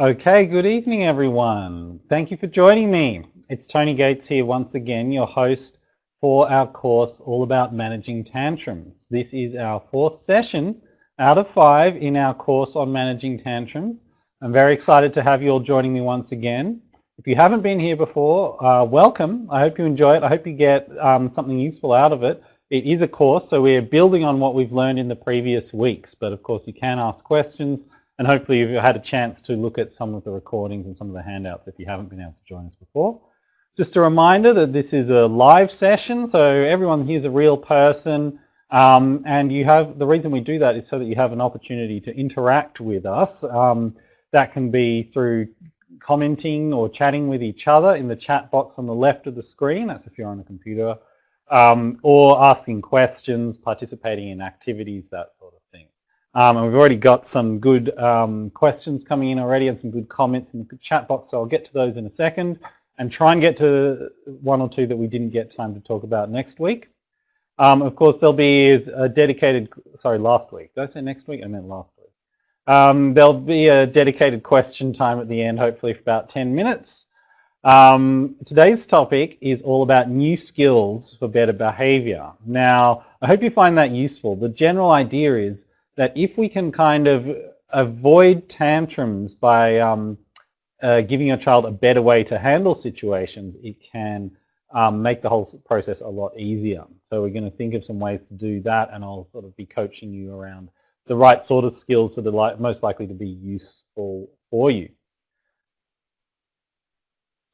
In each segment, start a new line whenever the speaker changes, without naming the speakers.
Okay, good evening everyone. Thank you for joining me. It's Tony Gates here once again, your host for our course all about managing tantrums. This is our fourth session out of 5 in our course on managing tantrums. I'm very excited to have you all joining me once again. If you haven't been here before, welcome. I hope you enjoy it. I hope you get something useful out of it. It is a course, so we're building on what we've learned in the previous weeks, but of course you can ask questions. And hopefully you've had a chance to look at some of the recordings and some of the handouts if you haven't been able to join us before. Just a reminder that this is a live session, so everyone here is a real person. And you have, the reason we do that is so that you have an opportunity to interact with us. That can be through commenting or chatting with each other in the chat box on the left of the screen. That's if you're on a computer. Or asking questions, participating in activities, that sort of thing. And we've already got some good questions coming in already and some good comments in the chat box, so I'll get to those in a second and try and get to one or two that we didn't get time to talk about next week. Of course, there'll be a dedicated, sorry, last week. Did I say next week? I meant last week. There'll be a dedicated question time at the end, hopefully for about 10 minutes. Today's topic is all about new skills for better behavior. Now, I hope you find that useful. The general idea is that if we can kind of avoid tantrums by giving your child a better way to handle situations, it can make the whole process a lot easier. So we're going to think of some ways to do that, and I'll sort of be coaching you around the right sort of skills that are most likely to be useful for you.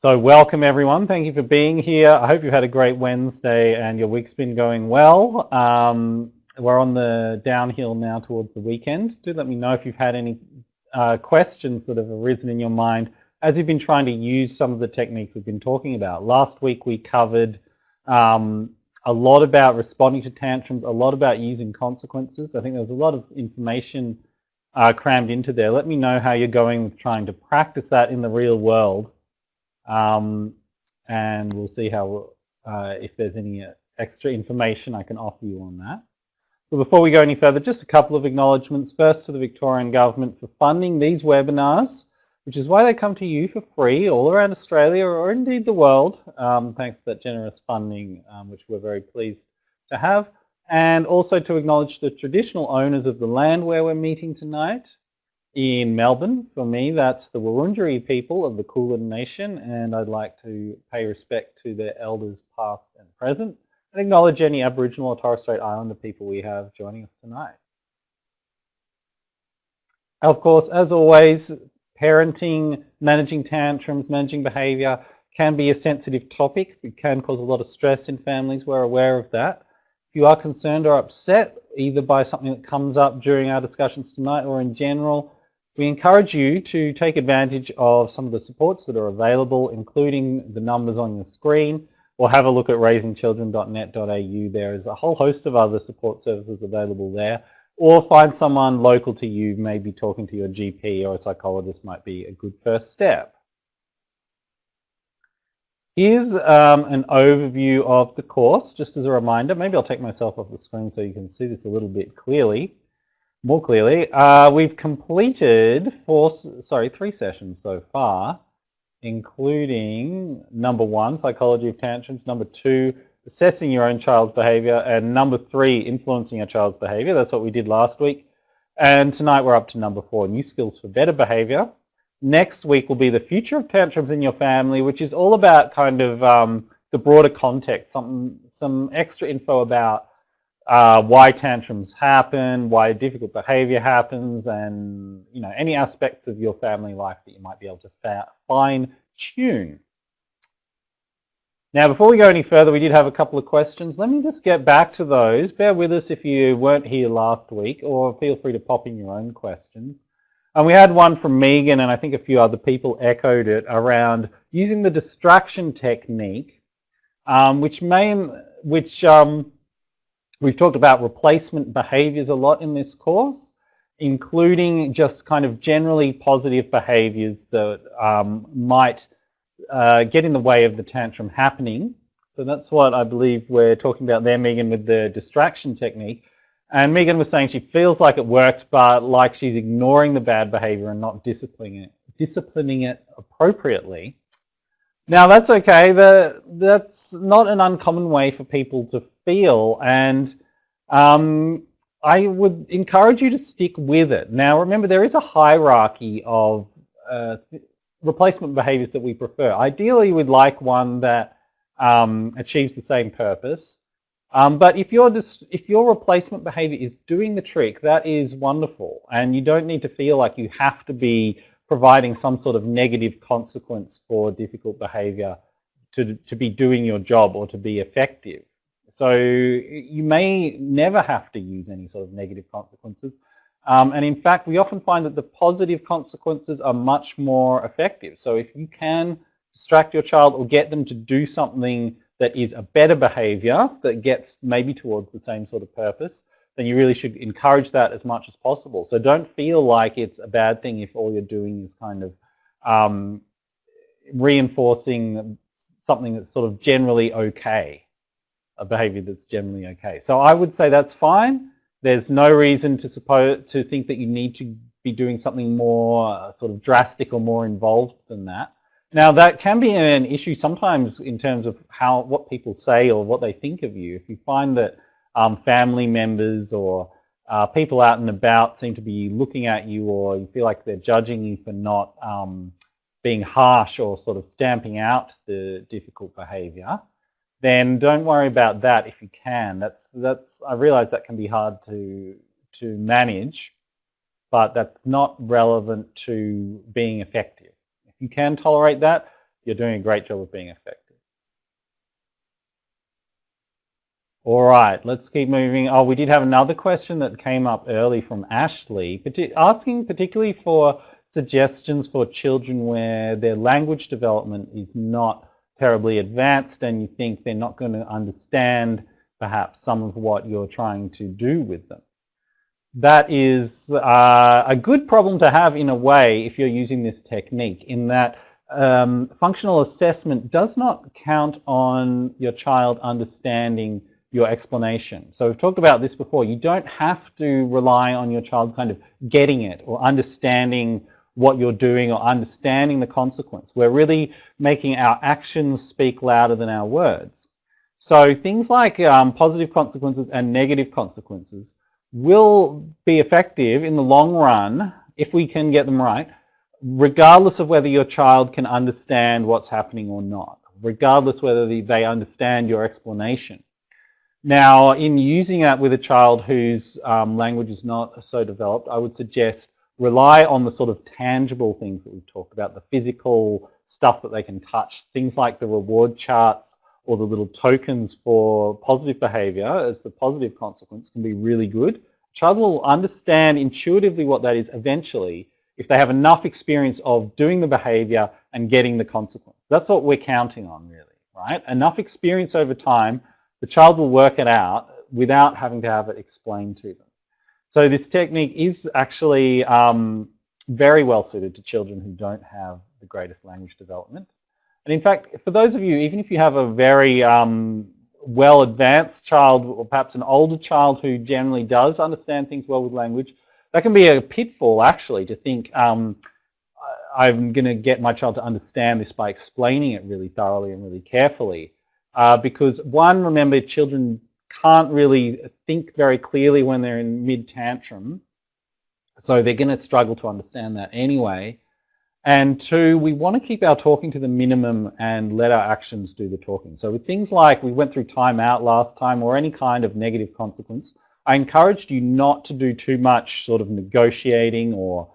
So welcome everyone. Thank you for being here. I hope you've had a great Wednesday and your week's been going well. We're on the downhill now towards the weekend. Do let me know if you've had any questions that have arisen in your mind as you've been trying to use some of the techniques we've been talking about. Last week we covered a lot about responding to tantrums, a lot about using consequences. I think there was a lot of information crammed into there. Let me know how you're going with trying to practice that in the real world. And we'll see how if there's any extra information I can offer you on that. But before we go any further, just a couple of acknowledgements. First, to the Victorian Government for funding these webinars, which is why they come to you for free all around Australia or indeed the world, thanks to that generous funding, which we're very pleased to have. And also to acknowledge the traditional owners of the land where we're meeting tonight. In Melbourne, for me, that's the Wurundjeri people of the Kulin Nation, and I'd like to pay respect to their elders past and present, and acknowledge any Aboriginal or Torres Strait Islander people we have joining us tonight. Of course, as always, parenting, managing tantrums, managing behaviour can be a sensitive topic. It can cause a lot of stress in families. We're aware of that. If you are concerned or upset, either by something that comes up during our discussions tonight or in general, we encourage you to take advantage of some of the supports that are available, including the numbers on your screen, or have a look at raisingchildren.net.au. There is a whole host of other support services available there, or find someone local to you. Maybe talking to your GP or a psychologist might be a good first step. Here's an overview of the course, just as a reminder. Maybe I'll take myself off the screen so you can see this a little bit clearly. More clearly, we've completed 3 sessions so far, including number 1, psychology of tantrums, number 2, assessing your own child's behavior, and number 3, influencing your child's behavior. That's what we did last week. And tonight we're up to number 4, new skills for better behavior. Next week will be the future of tantrums in your family, which is all about kind of the broader context, some extra info about why tantrums happen, why difficult behavior happens, and any aspects of your family life that you might be able to fine-tune. Now, before we go any further, we did have a couple of questions. Let me just get back to those. Bear with us if you weren't here last week, or feel free to pop in your own questions. And we had one from Megan, and I think a few other people echoed it, around using the distraction technique, which we've talked about replacement behaviors a lot in this course, including just kind of generally positive behaviors that might get in the way of the tantrum happening. So that's what I believe we're talking about there, Megan, with the distraction technique. And Megan was saying she feels like it worked, but like she's ignoring the bad behavior and not disciplining disciplining it appropriately. Now that's okay. That's not an uncommon way for people to feel, and I would encourage you to stick with it. Now remember, there is a hierarchy of replacement behaviours that we prefer. Ideally, we'd like one that achieves the same purpose. But if your replacement behaviour is doing the trick, that is wonderful, and you don't need to feel like you have to be providing some sort of negative consequence for difficult behaviour to be doing your job or to be effective. So you may never have to use any sort of negative consequences. And in fact, we often find that the positive consequences are much more effective. So if you can distract your child or get them to do something that is a better behaviour that gets maybe towards the same sort of purpose, then you really should encourage that as much as possible. So don't feel like it's a bad thing if all you're doing is kind of reinforcing something that's sort of generally okay, a behaviour that's generally okay. So I would say that's fine. There's no reason to think that you need to be doing something more sort of drastic or more involved than that. Now that can be an issue sometimes in terms of what people say or what they think of you. If you find that family members or people out and about seem to be looking at you, or you feel like they're judging you for not being harsh or sort of stamping out the difficult behaviour, then don't worry about that if you can. I realise that can be hard to manage, but that's not relevant to being effective. If you can tolerate that, you're doing a great job of being effective. All right, let's keep moving. Oh, we did have another question that came up early from Ashley, asking particularly for suggestions for children where their language development is not terribly advanced and you think they're not going to understand perhaps some of what you're trying to do with them. That is a good problem to have in a way if you're using this technique, in that functional assessment does not count on your child understanding your explanation. So we've talked about this before. You don't have to rely on your child kind of getting it or understanding what you're doing or understanding the consequence. We're really making our actions speak louder than our words. So things like positive consequences and negative consequences will be effective in the long run if we can get them right, regardless of whether your child can understand what's happening or not, regardless whether they understand your explanation. Now, in using that with a child whose language is not so developed, I would suggest rely on the sort of tangible things that we've talked about, the physical stuff that they can touch, things like the reward charts or the little tokens for positive behaviour as the positive consequence can be really good. A child will understand intuitively what that is eventually if they have enough experience of doing the behaviour and getting the consequence. That's what we're counting on, really, right? Enough experience over time, the child will work it out without having to have it explained to them. So this technique is actually very well suited to children who don't have the greatest language development. And in fact, for those of you, even if you have a very well-advanced child or perhaps an older child who generally does understand things well with language, that can be a pitfall actually to think I'm going to get my child to understand this by explaining it really thoroughly and really carefully. Because one, remember, children can't really think very clearly when they're in mid-tantrum, so they're going to struggle to understand that anyway. And two, we want to keep our talking to the minimum and let our actions do the talking. So with things like we went through time out last time or any kind of negative consequence, I encouraged you not to do too much sort of negotiating or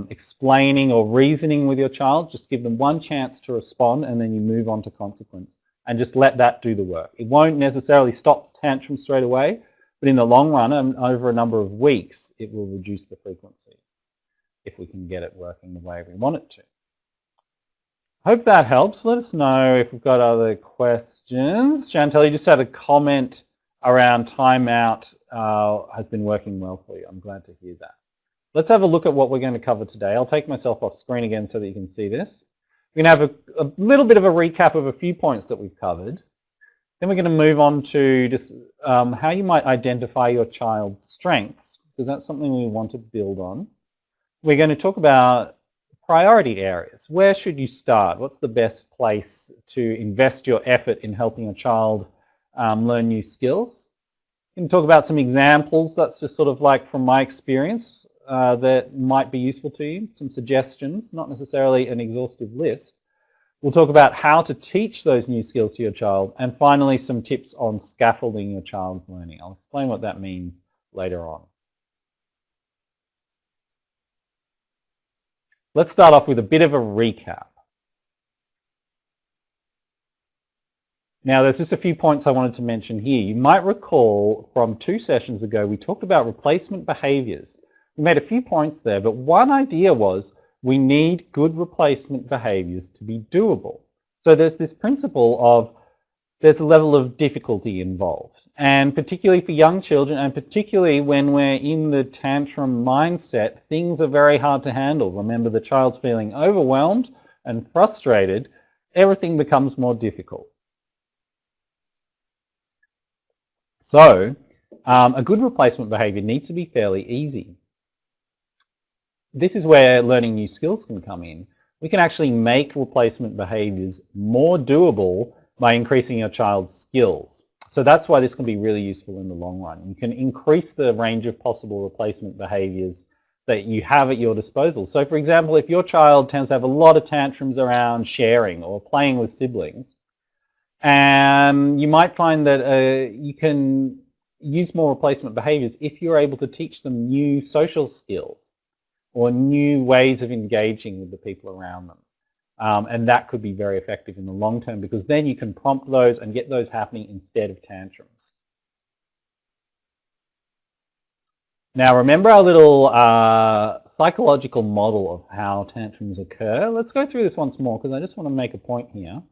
explaining or reasoning with your child. Just give them one chance to respond and then you move on to consequence. And just let that do the work. It won't necessarily stop tantrum straight away, but in the long run, and over a number of weeks, it will reduce the frequency if we can get it working the way we want it to. Hope that helps. Let us know if we've got other questions. Chantel, you just had a comment around timeout has been working well for you. I'm glad to hear that. Let's have a look at what we're going to cover today. I'll take myself off screen again so that you can see this. We're going to have a little bit of a recap of a few points that we've covered. Then we're going to move on to just how you might identify your child's strengths, because that's something we want to build on. We're going to talk about priority areas. Where should you start? What's the best place to invest your effort in helping a child learn new skills? You can talk about some examples. That's just sort of like from my experience that might be useful to you. Some suggestions, not necessarily an exhaustive list. We'll talk about how to teach those new skills to your child, and finally some tips on scaffolding your child's learning. I'll explain what that means later on. Let's start off with a bit of a recap. Now, there's just a few points I wanted to mention here. You might recall from 2 sessions ago, we talked about replacement behaviours. We made a few points there, but one idea was we need good replacement behaviours to be doable. So there's this principle of there's a level of difficulty involved. And particularly for young children, and particularly when we're in the tantrum mindset, things are very hard to handle. Remember, the child's feeling overwhelmed and frustrated, everything becomes more difficult. So, a good replacement behaviour needs to be fairly easy. This is where learning new skills can come in. We can actually make replacement behaviours more doable by increasing your child's skills. So that's why this can be really useful in the long run. You can increase the range of possible replacement behaviours that you have at your disposal. So for example, if your child tends to have a lot of tantrums around sharing or playing with siblings, and you might find that you can use more replacement behaviours if you're able to teach them new social skills or new ways of engaging with the people around them. And that could be very effective in the long term, because then you can prompt those and get those happening instead of tantrums. Now remember our little psychological model of how tantrums occur. Let's go through this once more, because I just want to make a point here.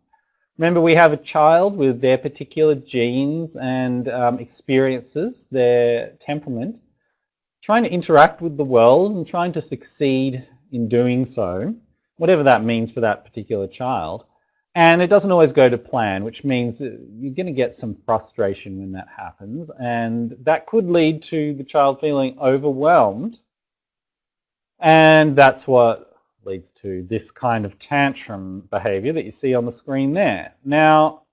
Remember, we have a child with their particular genes and experiences, their temperament, trying to interact with the world and trying to succeed in doing so, whatever that means for that particular child. And it doesn't always go to plan, which means you're going to get some frustration when that happens, and that could lead to the child feeling overwhelmed, and that's what leads to this kind of tantrum behavior that you see on the screen there. Now,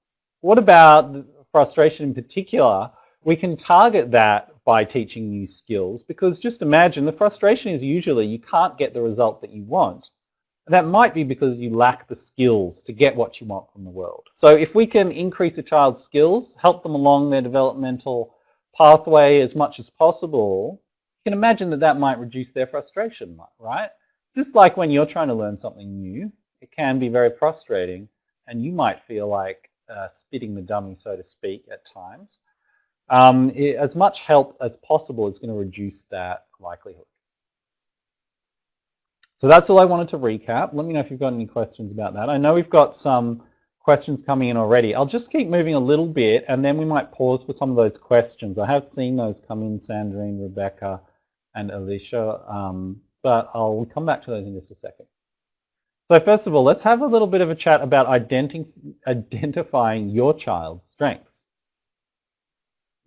what about frustration in particular? We can target that by teaching new skills, because just imagine the frustration is usually you can't get the result that you want. That might be because you lack the skills to get what you want from the world. So if we can increase a child's skills, help them along their developmental pathway as much as possible, you can imagine that that might reduce their frustration, right? Just like when you're trying to learn something new, it can be very frustrating, and you might feel like spitting the dummy, so to speak, at times. As much help as possible is going to reduce that likelihood. So that's all I wanted to recap. Let me know if you've got any questions about that. I know we've got some questions coming in already. I'll just keep moving a little bit, and then we might pause for some of those questions. I have seen those come in, Sandrine, Rebecca, and Alicia, but I'll come back to those in just a second. So first of all, let's have a little bit of a chat about identifying your child's strengths.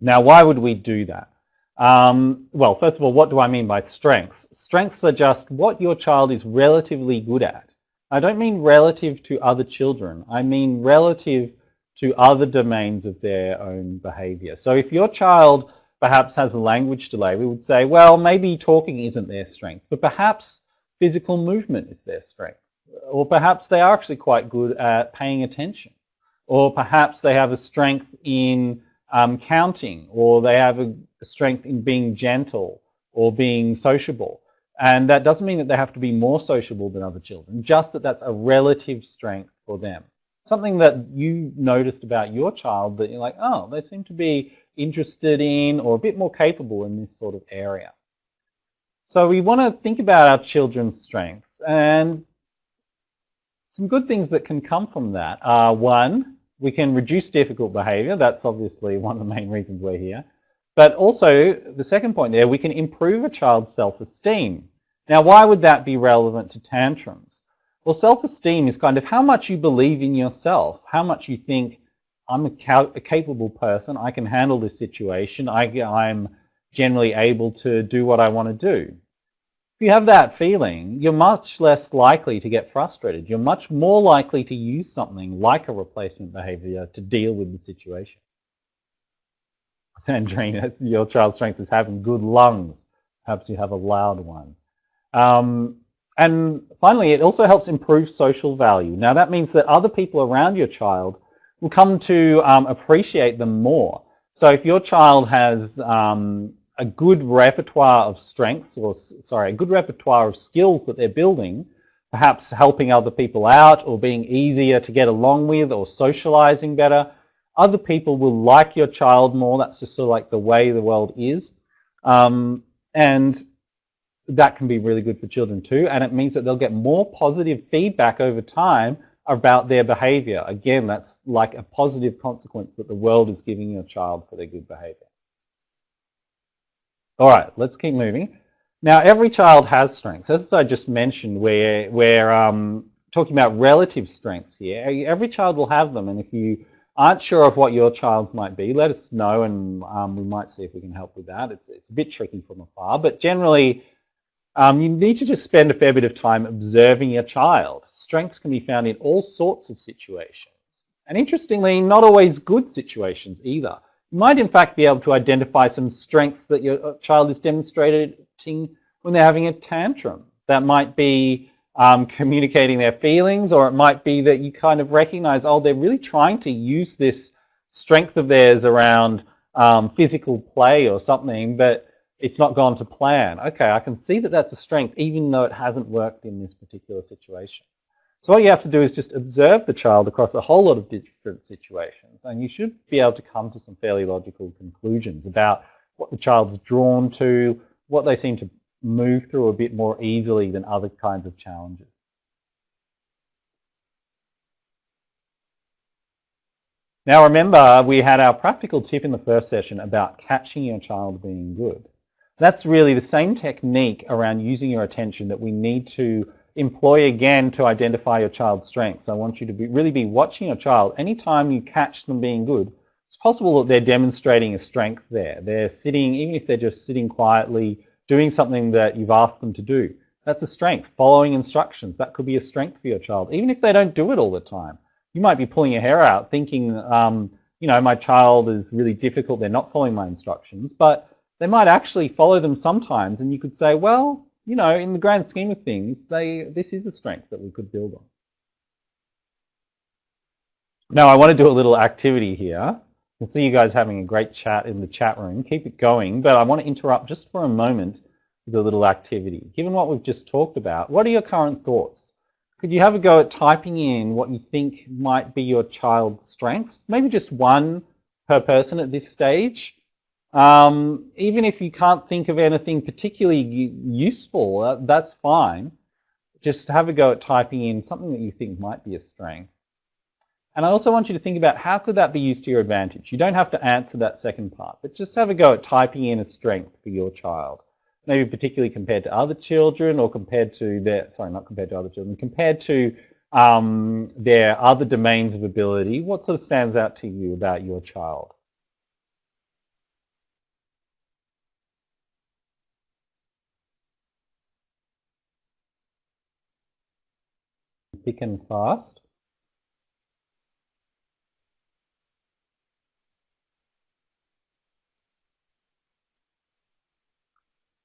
Now, why would we do that? Well, first of all, what do I mean by strengths? Strengths are just what your child is relatively good at. I don't mean relative to other children. I mean relative to other domains of their own behavior. So if your child perhaps has a language delay, we would say, well, maybe talking isn't their strength, but perhaps physical movement is their strength. Or perhaps they are actually quite good at paying attention. Or perhaps they have a strength in counting, or they have a strength in being gentle or being sociable. And that doesn't mean that they have to be more sociable than other children, just that that's a relative strength for them. Something that you noticed about your child that you're like, oh, they seem to be interested in or a bit more capable in this sort of area. So we want to think about our children's strengths, and some good things that can come from that are, one, we can reduce difficult behavior. That's obviously one of the main reasons we're here. But also, the second point there, we can improve a child's self-esteem. Now, why would that be relevant to tantrums? Well, self-esteem is kind of how much you believe in yourself, how much you think, I'm a capable person, I can handle this situation, I'm generally able to do what I want to do. If you have that feeling, you're much less likely to get frustrated. You're much more likely to use something like a replacement behavior to deal with the situation. Sandrine, your child's strength is having good lungs. Perhaps you have a loud one. And finally, it also helps improve social value. Now, that means that other people around your child will come to appreciate them more. So if your child has a good repertoire of strengths, or sorry, a good repertoire of skills that they're building, perhaps helping other people out or being easier to get along with or socializing better, other people will like your child more. That's just sort of like the way the world is. And that can be really good for children too. And it means that they'll get more positive feedback over time about their behavior. Again, that's like a positive consequence that the world is giving your child for their good behavior. All right, let's keep moving. Now, every child has strengths. As I just mentioned, we're talking about relative strengths here. Every child will have them, and if you aren't sure of what your child's might be, let us know, and we might see if we can help with that. It's a bit tricky from afar, but generally, you need to just spend a fair bit of time observing your child. Strengths can be found in all sorts of situations, and interestingly, not always good situations either. You might in fact be able to identify some strengths that your child is demonstrating when they're having a tantrum. That might be communicating their feelings, or it might be that you kind of recognize, oh, they're really trying to use this strength of theirs around physical play or something, but it's not gone to plan. Okay, I can see that that's a strength even though it hasn't worked in this particular situation. So what you have to do is just observe the child across a whole lot of different situations, and you should be able to come to some fairly logical conclusions about what the child's drawn to, what they seem to move through a bit more easily than other kinds of challenges. Now remember, we had our practical tip in the first session about catching your child being good. That's really the same technique around using your attention that we need to employ again to identify your child's strengths. I want you to really be watching your child. Anytime you catch them being good, it's possible that they're demonstrating a strength there. They're sitting, even if they're just sitting quietly, doing something that you've asked them to do. That's a strength. Following instructions, that could be a strength for your child, even if they don't do it all the time. You might be pulling your hair out thinking, you know, my child is really difficult, they're not following my instructions, but they might actually follow them sometimes, and you could say, well, you know, in the grand scheme of things, this is a strength that we could build on. Now, I want to do a little activity here. I can see you guys having a great chat in the chat room. Keep it going, but I want to interrupt just for a moment with a little activity. Given what we've just talked about, what are your current thoughts? Could you have a go at typing in what you think might be your child's strengths? Maybe just one per person at this stage. Even if you can't think of anything particularly useful, that's fine. Just have a go at typing in something that you think might be a strength. And I also want you to think about how could that be used to your advantage. You don't have to answer that second part, but just have a go at typing in a strength for your child. Maybe particularly compared to other children, or compared to their, sorry, not compared to other children, compared to their other domains of ability. What sort of stands out to you about your child? Thick and fast.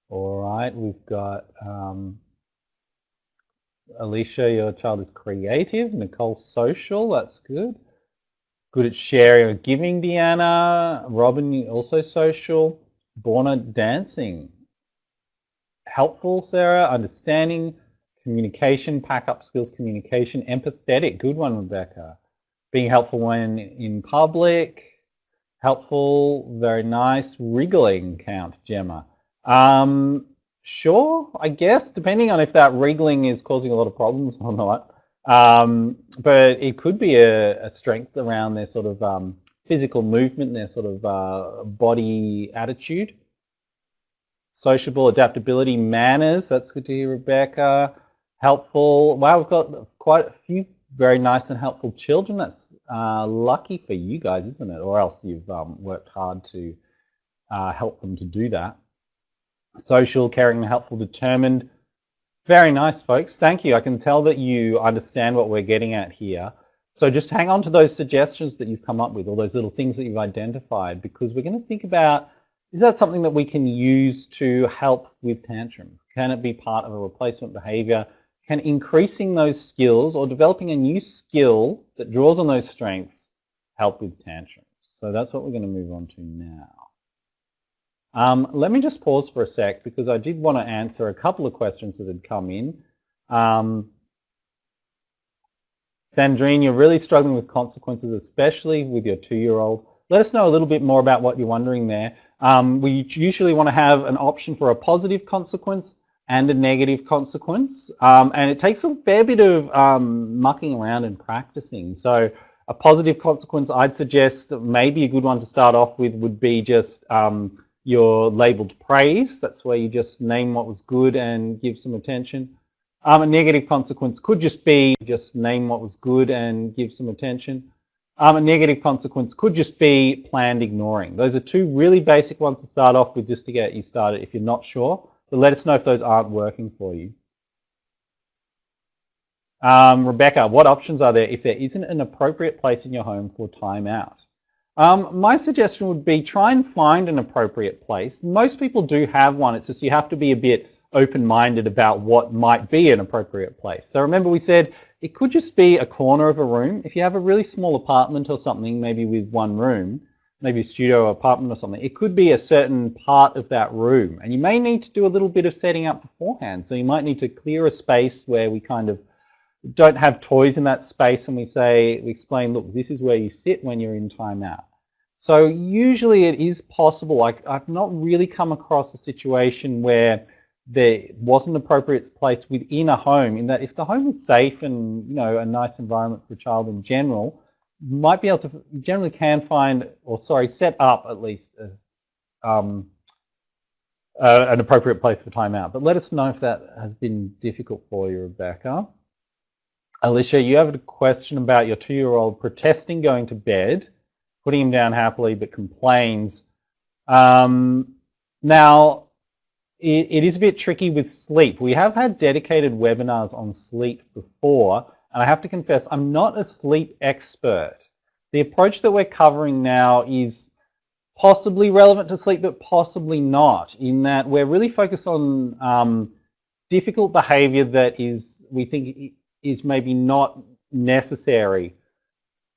All right, we've got Alicia, your child is creative. Nicole, social, that's good. Good at sharing or giving, Deanna. Robin, also social. Borna, dancing. Helpful, Sarah. Understanding, communication, pack up skills, communication. Empathetic, good one, Rebecca. Being helpful when in public. Helpful, very nice. Wriggling count, Gemma. Sure, I guess, depending on if that wriggling is causing a lot of problems or not. But it could be a strength around their sort of physical movement, their sort of body attitude. Sociable, adaptability, manners, that's good to hear, Rebecca. Helpful, wow, we've got quite a few very nice and helpful children. That's lucky for you guys, isn't it? Or else you've worked hard to help them to do that. Social, caring, helpful, determined. Very nice, folks. Thank you. I can tell that you understand what we're getting at here. So just hang on to those suggestions that you've come up with, all those little things that you've identified, because we're going to think about, is that something that we can use to help with tantrums? Can it be part of a replacement behavior? Can increasing those skills or developing a new skill that draws on those strengths help with tantrums? So that's what we're going to move on to now. Let me just pause for a sec because I did want to answer a couple of questions that had come in. Sandrine, you're really struggling with consequences, especially with your 2-year-old. Let us know a little bit more about what you're wondering there. We usually want to have an option for a positive consequence and a negative consequence. And it takes a fair bit of mucking around and practicing. So a positive consequence, I'd suggest that maybe a good one to start off with would be just your labeled praise. That's where you just name what was good and give some attention. A negative consequence could just be just name what was good and give some attention. A negative consequence could just be planned ignoring. Those are two really basic ones to start off with just to get you started if you're not sure. But let us know if those aren't working for you. Rebecca, what options are there if there isn't an appropriate place in your home for timeout? My suggestion would be try and find an appropriate place. Most people do have one. It's just you have to be a bit open-minded about what might be an appropriate place. So remember we said it could just be a corner of a room. If you have a really small apartment or something, maybe with one room, maybe a studio or apartment or something, it could be a certain part of that room. And you may need to do a little bit of setting up beforehand. So you might need to clear a space where we kind of don't have toys in that space and we explain, look, this is where you sit when you're in timeout. So usually it is possible. I've not really come across a situation where there wasn't an appropriate place within a home, in that if the home is safe and a nice environment for a child in general, you might be able to, you generally can find, set up at least as an appropriate place for timeout. But let us know if that has been difficult for you, Rebecca. Alicia, you have a question about your 2-year-old protesting going to bed, putting him down happily, but complains. Now, it is a bit tricky with sleep. We have had dedicated webinars on sleep before, and I have to confess, I'm not a sleep expert. The approach that we're covering now is possibly relevant to sleep, but possibly not, in that we're really focused on difficult behavior that we think is maybe not necessary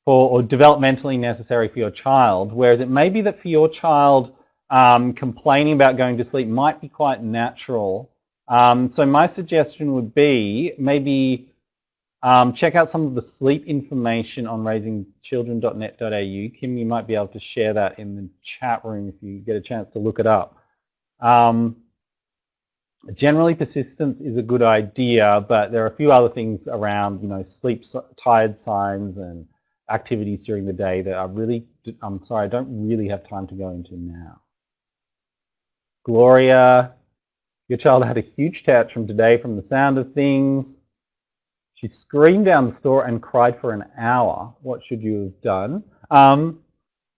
or developmentally necessary for your child, whereas it may be that for your child, complaining about going to sleep might be quite natural. So my suggestion would be maybe check out some of the sleep information on raisingchildren.net.au. Kim, you might be able to share that in the chat room if you get a chance to look it up. Generally, persistence is a good idea, but there are a few other things around, sleep tired signs and activities during the day that are really, I'm sorry, I don't really have time to go into now. Gloria, your child had a huge tantrum today from the sound of things. She screamed down the store and cried for an hour. What should you have done?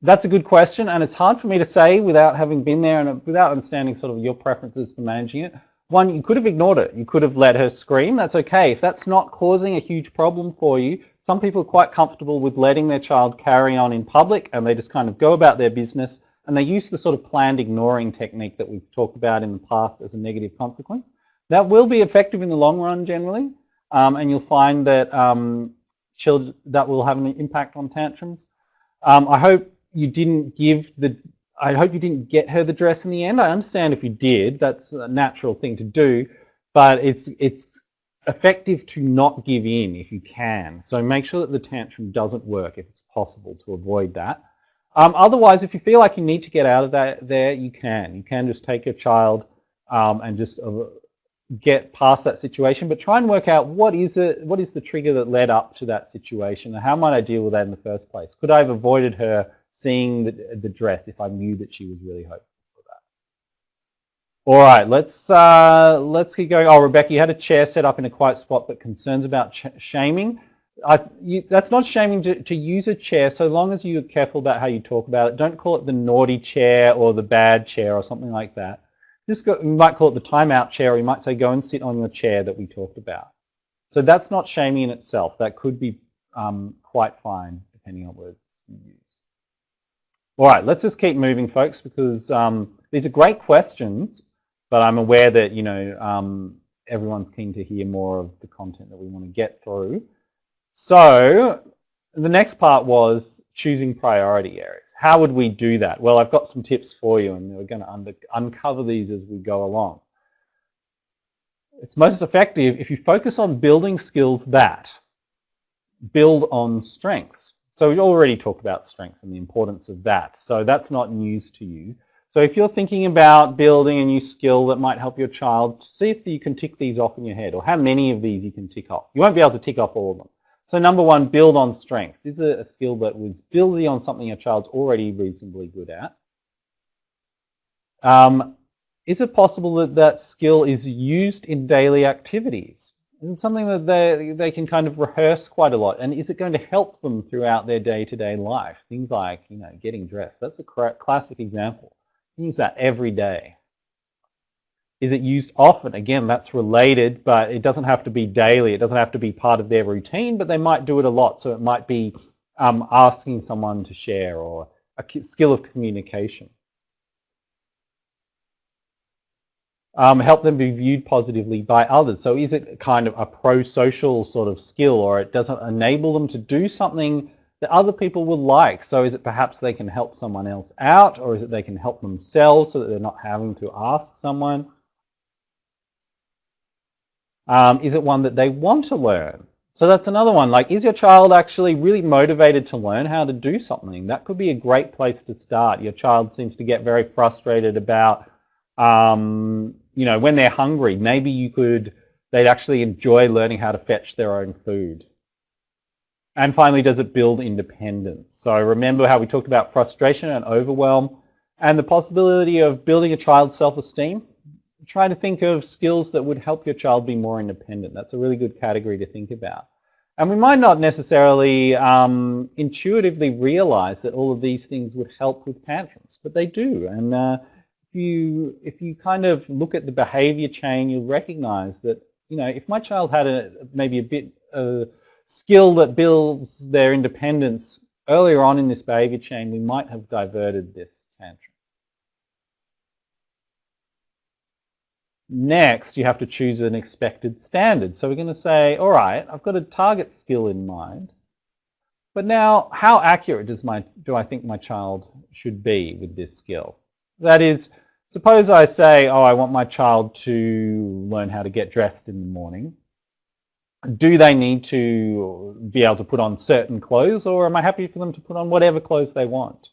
That's a good question, and it's hard for me to say without having been there and without understanding sort of your preferences for managing it. One, you could have ignored it. You could have let her scream. That's okay. If that's not causing a huge problem for you, some people are quite comfortable with letting their child carry on in public and they just kind of go about their business and they use the sort of planned ignoring technique that we've talked about in the past as a negative consequence. That will be effective in the long run generally, and you'll find that that will have an impact on tantrums. I hope you didn't get her the dress in the end. I understand if you did, that's a natural thing to do, but it's effective to not give in if you can. So make sure that the tantrum doesn't work if it's possible to avoid that. Otherwise, if you feel like you need to get out of there, you can. You can just take your child and just get past that situation, but try and work out what is the trigger that led up to that situation, and how might I deal with that in the first place? Could I have avoided her seeing the dress if I knew that she was really hopeful for that? All right, let's keep going. Oh, Rebecca, you had a chair set up in a quiet spot, but concerns about shaming. That's not shaming to use a chair, so long as you're careful about how you talk about it. Don't call it the naughty chair or the bad chair or something like that. You might call it the timeout chair, or you might say go and sit on your chair that we talked about. So that's not shaming in itself. That could be quite fine depending on words you use. All right, let's just keep moving, folks, because these are great questions, but I'm aware that everyone's keen to hear more of the content that we want to get through. So the next part was choosing priority areas. How would we do that? Well, I've got some tips for you, and we're going to uncover these as we go along. It's most effective if you focus on building skills that build on strengths. So we've already talked about strengths and the importance of that. So that's not news to you. So if you're thinking about building a new skill that might help your child, see if you can tick these off in your head, or how many of these you can tick off. You won't be able to tick off all of them. So number one, build on strengths. Is it a skill that was building on something your child's already reasonably good at? Is it possible that that skill is used in daily activities? Is it something that they can kind of rehearse quite a lot? And is it going to help them throughout their day-to-day life? Things like, getting dressed. That's a classic example. You use that every day. Is it used often? Again, that's related, but it doesn't have to be daily. It doesn't have to be part of their routine, but they might do it a lot. So it might be asking someone to share, or a skill of communication. Help them be viewed positively by others. So is it kind of a pro-social sort of skill, or it doesn't enable them to do something that other people will like? So is it perhaps they can help someone else out, or is it they can help themselves so that they're not having to ask someone? Is it one that they want to learn? So that's another one. Like, is your child actually really motivated to learn how to do something? That could be a great place to start. Your child seems to get very frustrated about, when they're hungry. Maybe they'd actually enjoy learning how to fetch their own food. And finally, does it build independence? So remember how we talked about frustration and overwhelm and the possibility of building a child's self-esteem? Try to think of skills that would help your child be more independent. That's a really good category to think about. And we might not necessarily intuitively realize that all of these things would help with tantrums, but they do. And if you kind of look at the behavior chain, you'll recognize that, if my child had maybe a bit of skill that builds their independence earlier on in this behavior chain, we might have diverted this tantrum. Next, you have to choose an expected standard. So we're going to say, all right, I've got a target skill in mind, but now how accurate do I think my child should be with this skill? That is, suppose I say, I want my child to learn how to get dressed in the morning. Do they need to be able to put on certain clothes, or am I happy for them to put on whatever clothes they want?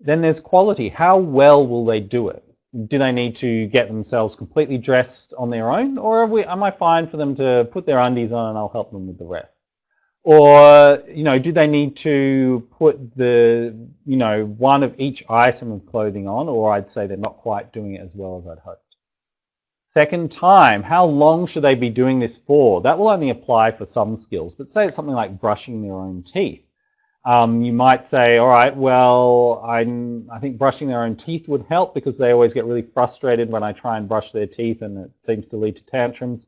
Then there's quality. How well will they do it? Do they need to get themselves completely dressed on their own, or am I fine for them to put their undies on and I'll help them with the rest? Or, do they need to put one of each item of clothing on, or I'd say they're not quite doing it as well as I'd hoped. Second time, how long should they be doing this for? That will only apply for some skills, but say it's something like brushing their own teeth. You might say, all right, well, I think brushing their own teeth would help because they always get really frustrated when I try and brush their teeth, and it seems to lead to tantrums.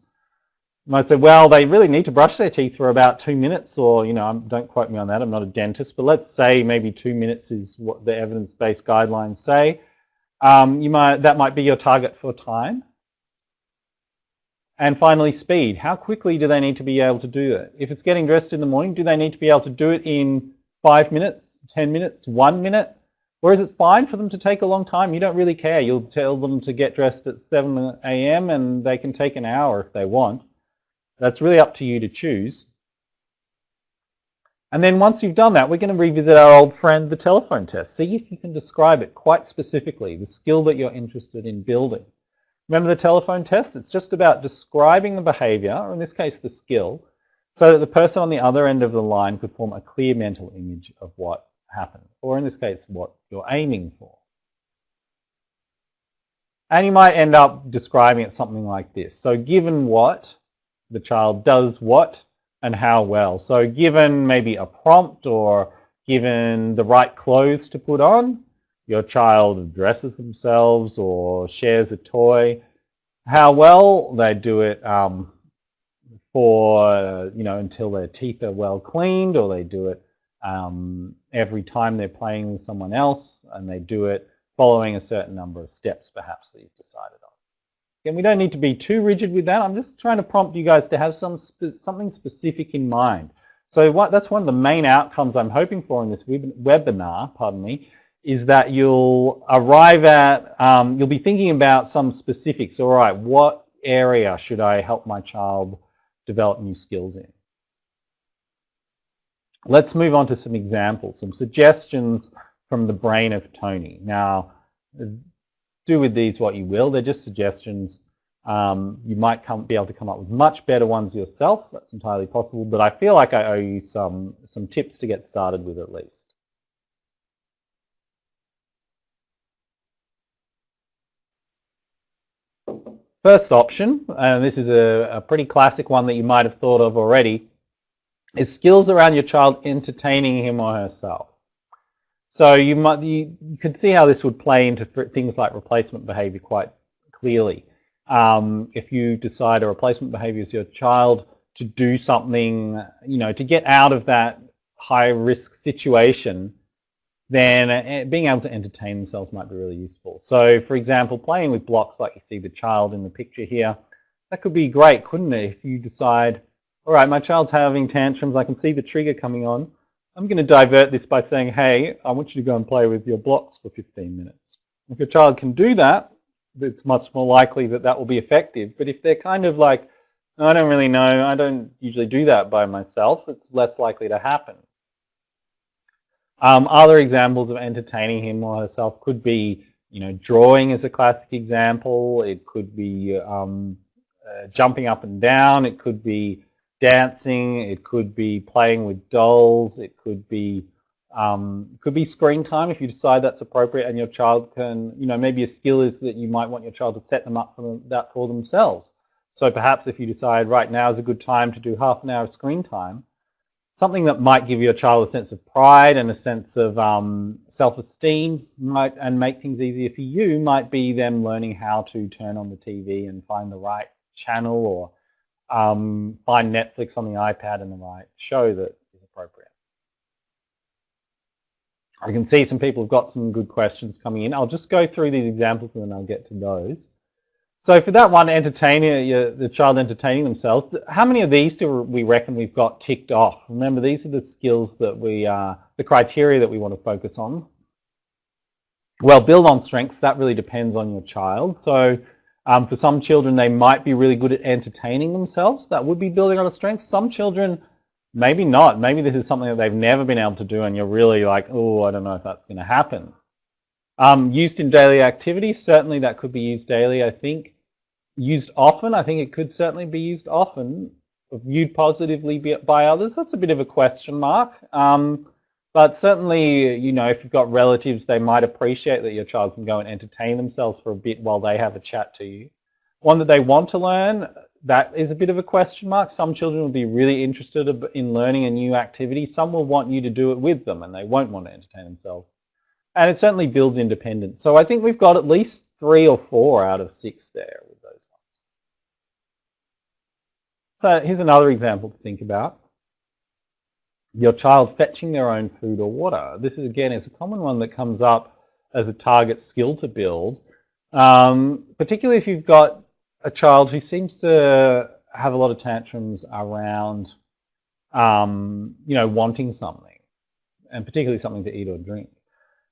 You might say, well, they really need to brush their teeth for about 2 minutes, or, don't quote me on that, I'm not a dentist, but let's say maybe 2 minutes is what the evidence-based guidelines say. That might be your target for time. And finally, speed. How quickly do they need to be able to do it? If it's getting dressed in the morning, do they need to be able to do it in 5 minutes, 10 minutes, 1 minute? Or is it fine for them to take a long time? You don't really care. You'll tell them to get dressed at 7 a.m. and they can take an hour if they want. That's really up to you to choose. And then once you've done that, we're going to revisit our old friend, the telephone test. See if you can describe it quite specifically, the skill that you're interested in building. Remember the telephone test? It's just about describing the behavior, or in this case the skill, so that the person on the other end of the line could form a clear mental image of what happened, or in this case, what you're aiming for. And you might end up describing it something like this. So given what, the child does what, and how well. So given maybe a prompt, or given the right clothes to put on, your child dresses themselves or shares a toy, how well they do it for, until their teeth are well cleaned, or they do it every time they're playing with someone else, and they do it following a certain number of steps perhaps that you've decided on. Again, we don't need to be too rigid with that. I'm just trying to prompt you guys to have something specific in mind. So that's one of the main outcomes I'm hoping for in this webinar, is that you'll arrive at, you'll be thinking about some specifics. All right, what area should I help my child develop new skills in? Let's move on to some examples, some suggestions from the brain of Tony. Now, do with these what you will. They're just suggestions. You might be able to come up with much better ones yourself. That's entirely possible, but I feel like I owe you some tips to get started with at least. First option, and this is a pretty classic one that you might have thought of already, is skills around your child entertaining him or herself. So you could see how this would play into things like replacement behavior quite clearly. If you decide a replacement behavior is your child to do something, to get out of that high risk situation, then being able to entertain themselves might be really useful. So for example, playing with blocks like you see the child in the picture here, that could be great, couldn't it? If you decide, all right, my child's having tantrums, I can see the trigger coming on. I'm going to divert this by saying, hey, I want you to go and play with your blocks for 15 minutes. If your child can do that, it's much more likely that that will be effective. But if they're kind of like, I don't really know, I don't usually do that by myself, it's less likely to happen. Other examples of entertaining him or herself could be, drawing is a classic example. It could be jumping up and down. It could be dancing. It could be playing with dolls. It could be screen time if you decide that's appropriate, and your child can, maybe a skill is that you might want your child to set them up for that for themselves. So perhaps if you decide right now is a good time to do half an hour of screen time, something that might give your child a sense of pride and a sense of self-esteem and make things easier for you might be them learning how to turn on the TV and find the right channel, or find Netflix on the iPad and the right show that is appropriate. I can see some people have got some good questions coming in. I'll just go through these examples and then I'll get to those. So for that one, the child entertaining themselves, how many of these do we reckon we've got ticked off? Remember, these are the skills that the criteria that we want to focus on. Well, build on strengths, that really depends on your child. So for some children, they might be really good at entertaining themselves. That would be building on a strength. Some children, maybe not. Maybe this is something that they've never been able to do and you're really like, oh, I don't know if that's going to happen. Used in daily activities, certainly that could be used daily, I think. Used often, I think it could certainly be used often. Viewed positively by others, that's a bit of a question mark. But certainly, if you've got relatives, they might appreciate that your child can go and entertain themselves for a bit while they have a chat to you. One that they want to learn, that is a bit of a question mark. Some children will be really interested in learning a new activity. Some will want you to do it with them and they won't want to entertain themselves. And it certainly builds independence. So I think we've got at least 3 or 4 out of 6 there with those ones. So here's another example to think about. Your child fetching their own food or water. This is, again, it's a common one that comes up as a target skill to build, particularly if you've got a child who seems to have a lot of tantrums around, wanting something, and particularly something to eat or drink.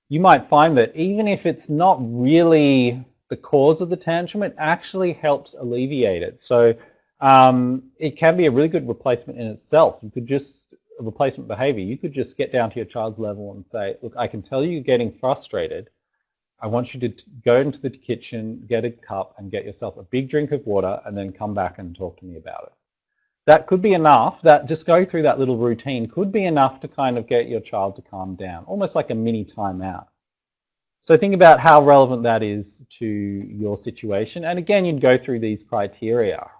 You might find that even if it's not really the cause of the tantrum, it actually helps alleviate it. So it can be a really good replacement in itself. You could just, a replacement behavior, you could just get down to your child's level and say, look, I can tell you're getting frustrated. I want you to go into the kitchen, get a cup and get yourself a big drink of water and then come back and talk to me about it. That could be enough, that just going through that little routine could be enough to kind of get your child to calm down, almost like a mini timeout. So think about how relevant that is to your situation. And again, you'd go through these criteria.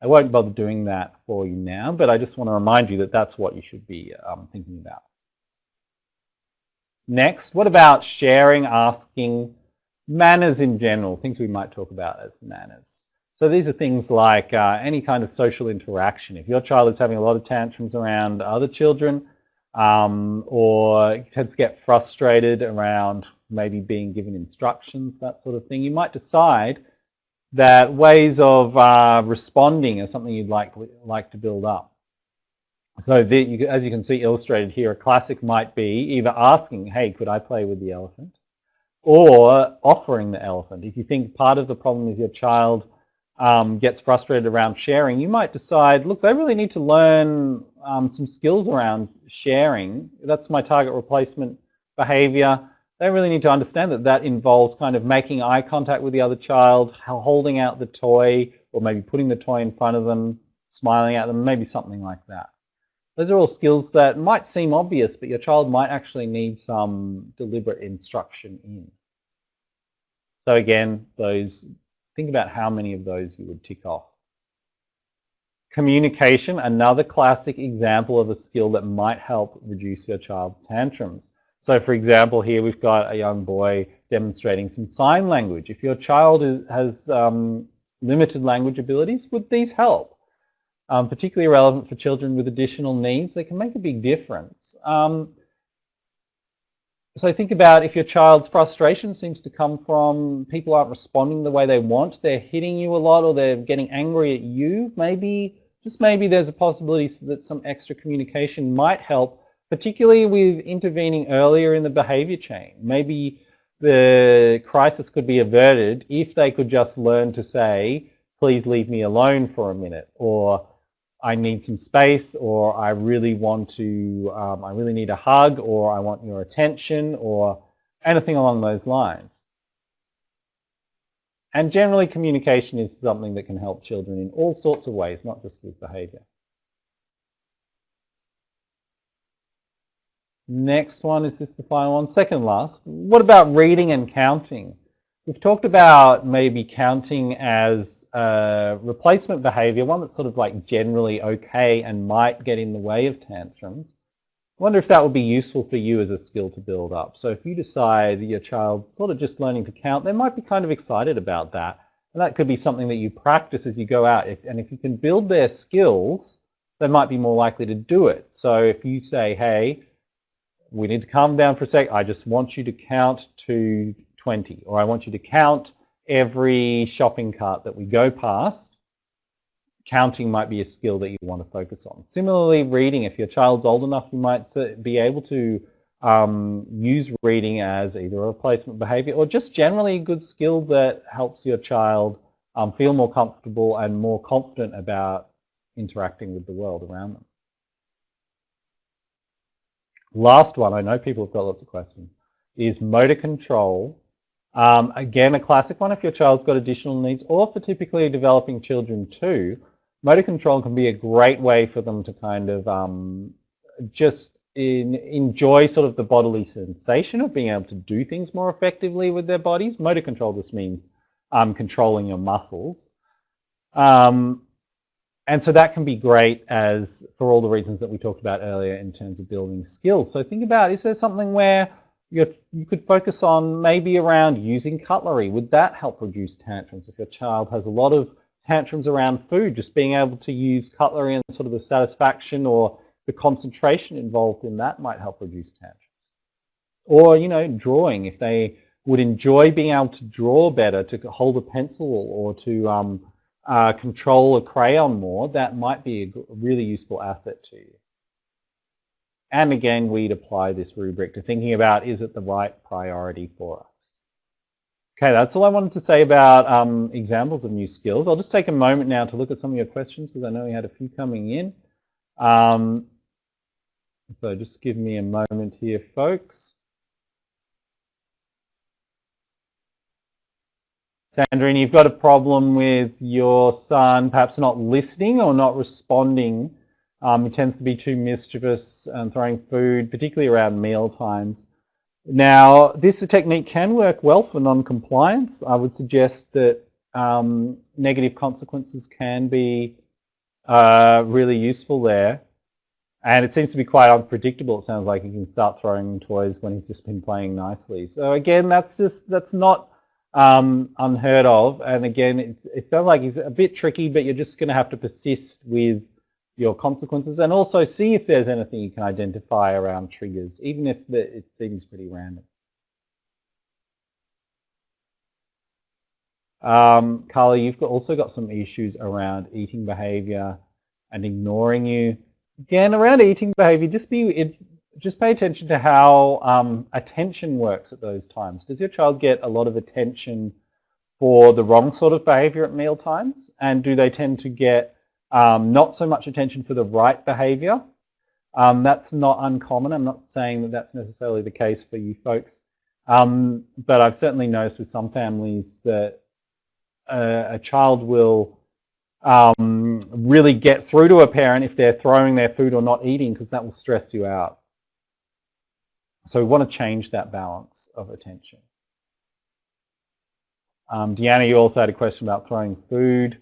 I won't bother doing that for you now, but I just want to remind you that that's what you should be thinking about. Next, what about sharing, asking, manners in general, things we might talk about as manners. So these are things like any kind of social interaction. If your child is having a lot of tantrums around other children, or tends to get frustrated around maybe being given instructions, that sort of thing, you might decide that ways of responding are something you'd like to build up. So as you can see illustrated here, a classic might be either asking, hey, could I play with the elephant? Or offering the elephant. If you think part of the problem is your child gets frustrated around sharing, you might decide, look, they really need to learn some skills around sharing. That's my target replacement behavior. They really need to understand that that involves kind of making eye contact with the other child, holding out the toy, or maybe putting the toy in front of them, smiling at them, maybe something like that. Those are all skills that might seem obvious, but your child might actually need some deliberate instruction in. So again, think about how many of those you would tick off. Communication, another classic example of a skill that might help reduce your child's tantrums. So for example, here we've got a young boy demonstrating some sign language. If your child has limited language abilities, would these help? Particularly relevant for children with additional needs, they can make a big difference. So think about if your child's frustration seems to come from people aren't responding the way they want, they're hitting you a lot or they're getting angry at you, just maybe there's a possibility that some extra communication might help, particularly with intervening earlier in the behavior chain. Maybe the crisis could be averted if they could just learn to say, please leave me alone for a minute, or I need some space, or I really need a hug, or I want your attention, or anything along those lines. And generally communication is something that can help children in all sorts of ways, not just with behavior. Next one, is this the final one? Second last. What about reading and counting? We've talked about maybe counting as a replacement behavior, one that's sort of like generally okay and might get in the way of tantrums. I wonder if that would be useful for you as a skill to build up. So if you decide your child's sort of just learning to count, they might be kind of excited about that. And that could be something that you practice as you go out. And if you can build their skills, they might be more likely to do it. So if you say, hey, we need to calm down for a sec, I just want you to count to 20, or I want you to count every shopping cart that we go past. Counting might be a skill that you want to focus on. Similarly, reading, if your child's old enough, you might be able to use reading as either a replacement behavior or just generally a good skill that helps your child feel more comfortable and more confident about interacting with the world around them. Last one, I know people have got lots of questions, is motor control. Again, a classic one if your child's got additional needs, or for typically developing children too. Motor control can be a great way for them to kind of just enjoy sort of the bodily sensation of being able to do things more effectively with their bodies. Motor control just means controlling your muscles. And so that can be great for all the reasons that we talked about earlier in terms of building skills. So think about, is there something where you could focus on maybe around using cutlery? Would that help reduce tantrums? If your child has a lot of tantrums around food, just being able to use cutlery and sort of the satisfaction or the concentration involved in that might help reduce tantrums. Or, drawing. If they would enjoy being able to draw better, to hold a pencil or to control a crayon more, that might be a really useful asset to you. And again, we'd apply this rubric to thinking about, is it the right priority for us? Okay, that's all I wanted to say about examples of new skills. I'll just take a moment now to look at some of your questions because I know we had a few coming in. So just give me a moment here, folks. Sandrine, you've got a problem with your son perhaps not listening or not responding. He tends to be too mischievous and throwing food, particularly around meal times. Now, this technique can work well for non-compliance. I would suggest that negative consequences can be really useful there. And it seems to be quite unpredictable. It sounds like he can start throwing toys when he's just been playing nicely. So again, that's not unheard of. And again, it sounds like he's a bit tricky, but you're just going to have to persist with your consequences and also see if there's anything you can identify around triggers, even if it seems pretty random. Carly, you've also got some issues around eating behavior and ignoring you. Again, around eating behavior, just pay attention to how attention works at those times. Does your child get a lot of attention for the wrong sort of behavior at meal times? And do they tend to get not so much attention for the right behavior? That's not uncommon. I'm not saying that that's necessarily the case for you folks. But I've certainly noticed with some families that a child will really get through to a parent if they're throwing their food or not eating, because that will stress you out. So we want to change that balance of attention. Deanna, you also had a question about throwing food.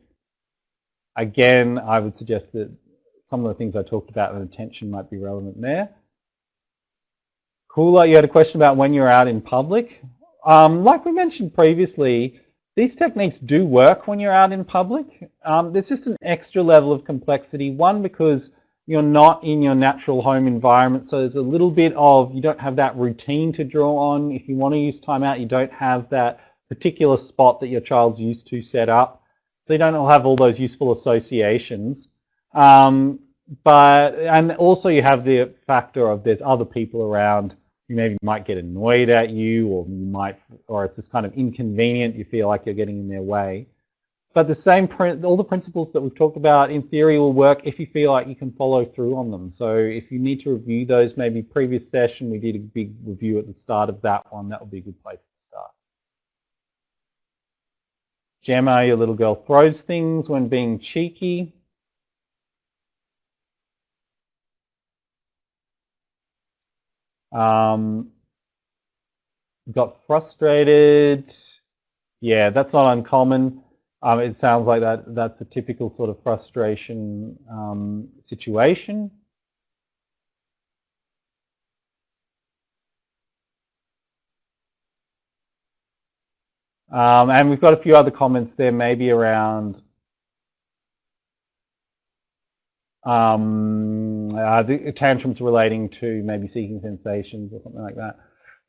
Again, I would suggest that some of the things I talked about with attention might be relevant there. Cooler, you had a question about when you're out in public. Like we mentioned previously, these techniques do work when you're out in public. There's just an extra level of complexity. One, because you're not in your natural home environment, so there's a little bit of, you don't have that routine to draw on. If you want to use timeout, you don't have that particular spot that your child's used to set up. So you don't have all those useful associations. And also you have the factor of there's other people around who maybe might get annoyed at you, or it's just kind of inconvenient. You feel like you're getting in their way. But all the principles that we've talked about in theory will work if you feel like you can follow through on them. So if you need to review those, maybe previous session, we did a big review at the start of that one. That would be a good place to start. Gemma, your little girl throws things when being cheeky. Got frustrated. Yeah, that's not uncommon. It sounds like that's a typical sort of frustration situation. And we've got a few other comments there, maybe around the tantrums relating to maybe seeking sensations or something like that.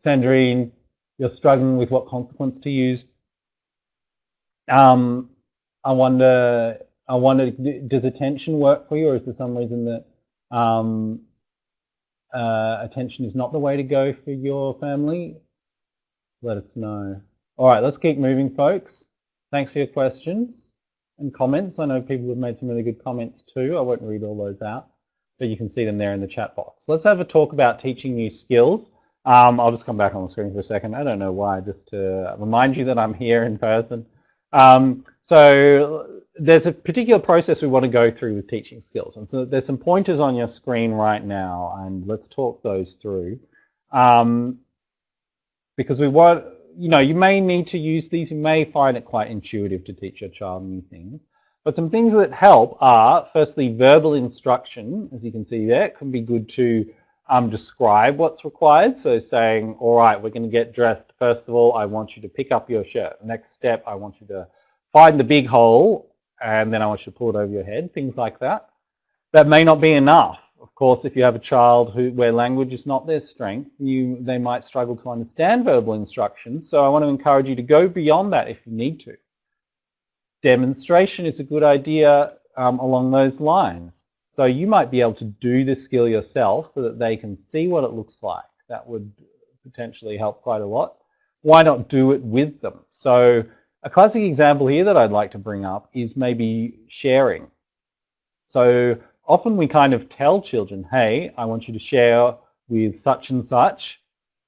Sandrine, you're struggling with what consequence to use. I wonder, does attention work for you, or is there some reason that attention is not the way to go for your family? Let us know. All right, let's keep moving, folks. Thanks for your questions and comments. I know people have made some really good comments too. I won't read all those out, but you can see them there in the chat box. Let's have a talk about teaching new skills. I'll just come back on the screen for a second. I don't know why, just to remind you that I'm here in person. So there's a particular process we want to go through with teaching skills. And so there's some pointers on your screen right now, and let's talk those through. Because we want, you may need to use these. You may find it quite intuitive to teach your child new things. But some things that help are, firstly, verbal instruction. As you can see there, it can be good to describe what's required. So saying, all right, we're going to get dressed. First of all, I want you to pick up your shirt. Next step, I want you to find the big hole, and then I want you to pull it over your head, things like that. That may not be enough. Of course, if you have a child where language is not their strength, they might struggle to understand verbal instructions. So I want to encourage you to go beyond that if you need to. Demonstration is a good idea along those lines. So you might be able to do the skill yourself so that they can see what it looks like. That would potentially help quite a lot. Why not do it with them? So a classic example here that I'd like to bring up is maybe sharing. So often we kind of tell children, hey, I want you to share with such and such,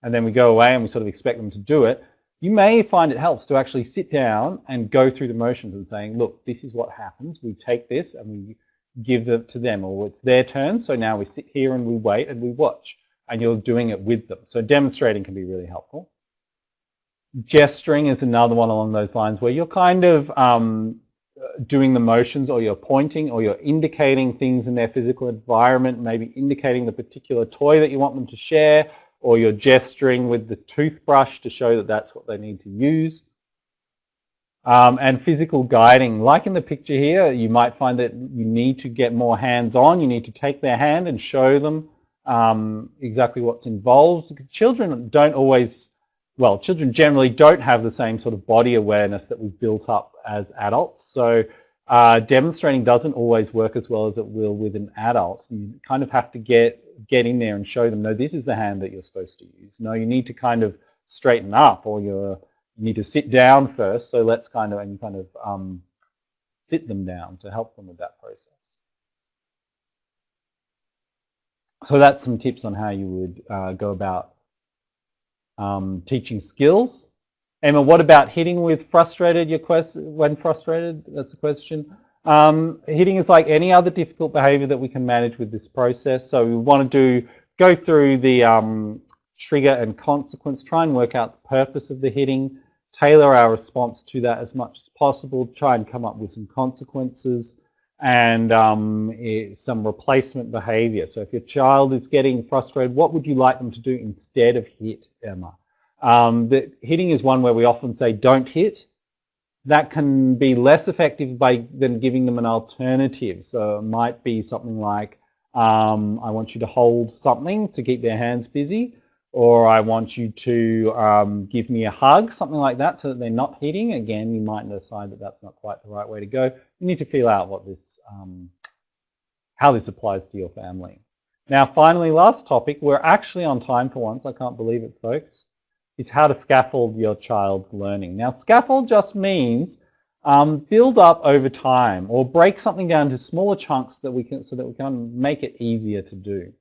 and then we go away and we sort of expect them to do it. You may find it helps to actually sit down and go through the motions and saying, look, this is what happens. We take this and we give it to them, or it's their turn, so now we sit here and we wait and we watch, and you're doing it with them. So demonstrating can be really helpful. Gesturing is another one along those lines where you're kind of doing the motions, or you're pointing, or you're indicating things in their physical environment, maybe indicating the particular toy that you want them to share, or you're gesturing with the toothbrush to show that that's what they need to use. And physical guiding, like in the picture here, you might find that you need to get more hands-on. You need to take their hand and show them exactly what's involved. Children don't always, well, children generally don't have the same sort of body awareness that we've built up as adults. So demonstrating doesn't always work as well as it will with an adult. You kind of have to get in there and show them, no, this is the hand that you're supposed to use. No, you need to kind of straighten up, or you need to sit down first. So let's kind of sit them down to help them with that process. So that's some tips on how you would go about teaching skills. Emma, what about hitting with frustrated? When frustrated, that's a question. Hitting is like any other difficult behavior that we can manage with this process. So we want to go through the trigger and consequence, try and work out the purpose of the hitting, tailor our response to that as much as possible, try and come up with some consequences, and some replacement behavior. So if your child is getting frustrated, what would you like them to do instead of hit, Emma? The hitting is one where we often say don't hit. That can be less effective than giving them an alternative. So it might be something like, I want you to hold something to keep their hands busy, or I want you to give me a hug, something like that, so that they're not hitting. Again, you might decide that that's not quite the right way to go. You need to feel out what this, how this applies to your family. Now, finally, last topic, we're actually on time for once, I can't believe it, folks, is how to scaffold your child's learning. Now, scaffold just means build up over time, or break something down to smaller chunks so that we can make it easier to do.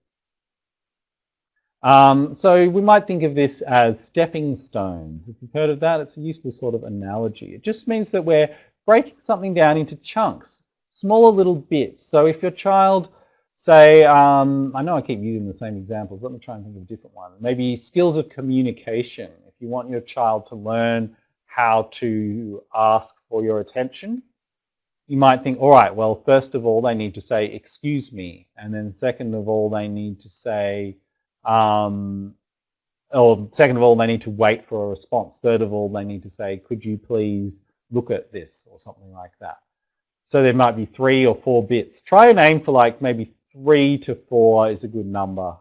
So we might think of this as stepping stones. If you've heard of that, it's a useful sort of analogy. It just means that we're breaking something down into chunks, smaller little bits. So if your child, say, I know I keep using the same examples, let me try and think of a different one. Maybe skills of communication. If you want your child to learn how to ask for your attention, you might think, all right, well, first of all, they need to say, excuse me. And then second of all, they need to say, or second of all, they need to wait for a response. Third of all, they need to say, could you please look at this, or something like that. So there might be 3 or 4 bits. Try and aim for like maybe 3 to 4 is a good number.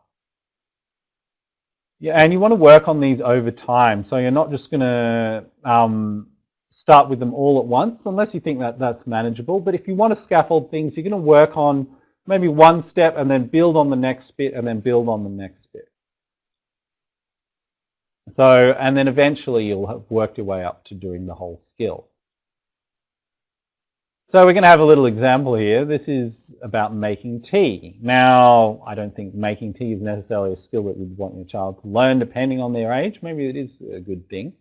Yeah, and you want to work on these over time. So you're not just going to start with them all at once, unless you think that that's manageable. But if you want to scaffold things, you're going to work on maybe one step and then build on the next bit and then build on the next bit. So, and then eventually you'll have worked your way up to doing the whole skill. So we're going to have a little example here. This is about making tea. Now, I don't think making tea is necessarily a skill that you'd want your child to learn depending on their age. Maybe it is a good thing.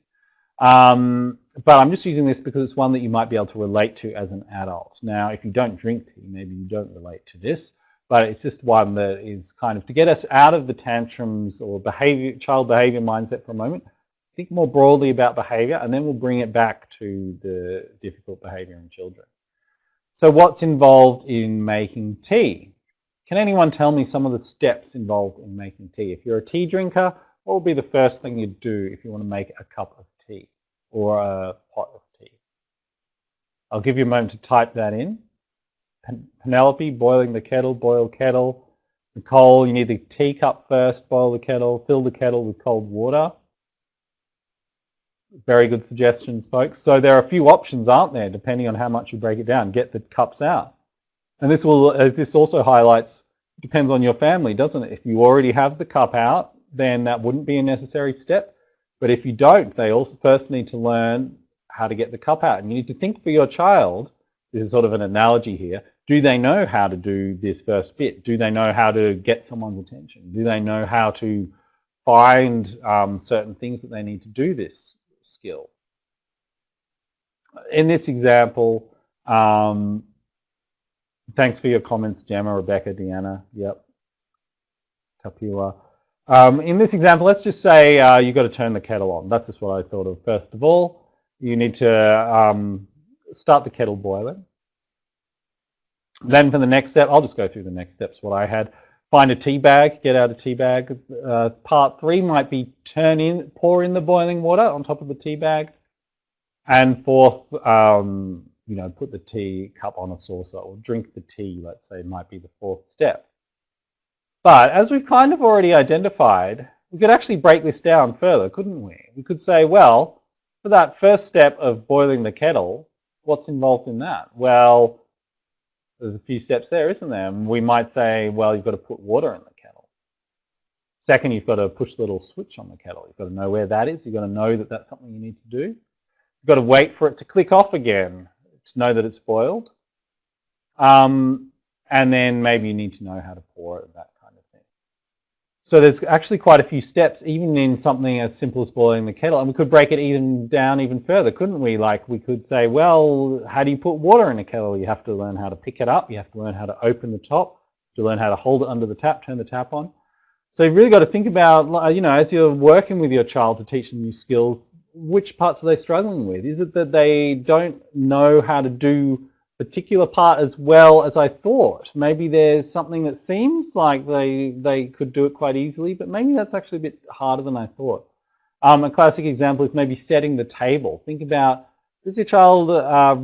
But I'm just using this because it's one that you might be able to relate to as an adult. Now, if you don't drink tea, maybe you don't relate to this, but it's just one that is kind of to get us out of the tantrums or child behavior mindset for a moment. Think more broadly about behavior, and then we'll bring it back to the difficult behavior in children. So what's involved in making tea? Can anyone tell me some of the steps involved in making tea? If you're a tea drinker, what would be the first thing you'd do if you want to make a cup of tea or a pot of tea? I'll give you a moment to type that in. Penelope, boiling the kettle, boil kettle. Nicole, you need the teacup first, boil the kettle, fill the kettle with cold water. Very good suggestions, folks. So there are a few options, aren't there, depending on how much you break it down. Get the cups out. And this also highlights, depends on your family, doesn't it? If you already have the cup out, then that wouldn't be a necessary step. But if you don't, they also first need to learn how to get the cup out. And you need to think for your child, this is sort of an analogy here, do they know how to do this first bit? Do they know how to get someone's attention? Do they know how to find certain things that they need to do this skill? In this example, thanks for your comments, Gemma, Rebecca, Deanna, yep, Tapua. In this example, let's just say you've got to turn the kettle on. That's just what I thought of. First of all, you need to start the kettle boiling. Then for the next step, I'll just go through the next steps, what I had. Find a tea bag, get out a tea bag. Part 3 might be pour in the boiling water on top of the tea bag. And fourth, put the tea cup on a saucer or drink the tea, let's say, might be the 4th step. But as we've kind of already identified, we could actually break this down further, couldn't we? We could say, well, for that first step of boiling the kettle, what's involved in that? Well, there's a few steps there, isn't there? And we might say, well, you've got to put water in the kettle. Second, you've got to push the little switch on the kettle. You've got to know where that is. You've got to know that that's something you need to do. You've got to wait for it to click off again to know that it's boiled. And then maybe you need to know how to pour it, that kind of thing. So there's actually quite a few steps, even in something as simple as boiling the kettle. And we could break it down even further, couldn't we? Like we could say, well, how do you put water in a kettle? You have to learn how to pick it up. You have to learn how to open the top. You have to learn how to hold it under the tap, turn the tap on. So you've really got to think about, as you're working with your child to teach them new skills, which parts are they struggling with? Is it that they don't know how to do a particular part as well as I thought? Maybe there's something that seems like they could do it quite easily, but maybe that's actually a bit harder than I thought. A classic example is maybe setting the table. Think about, does your child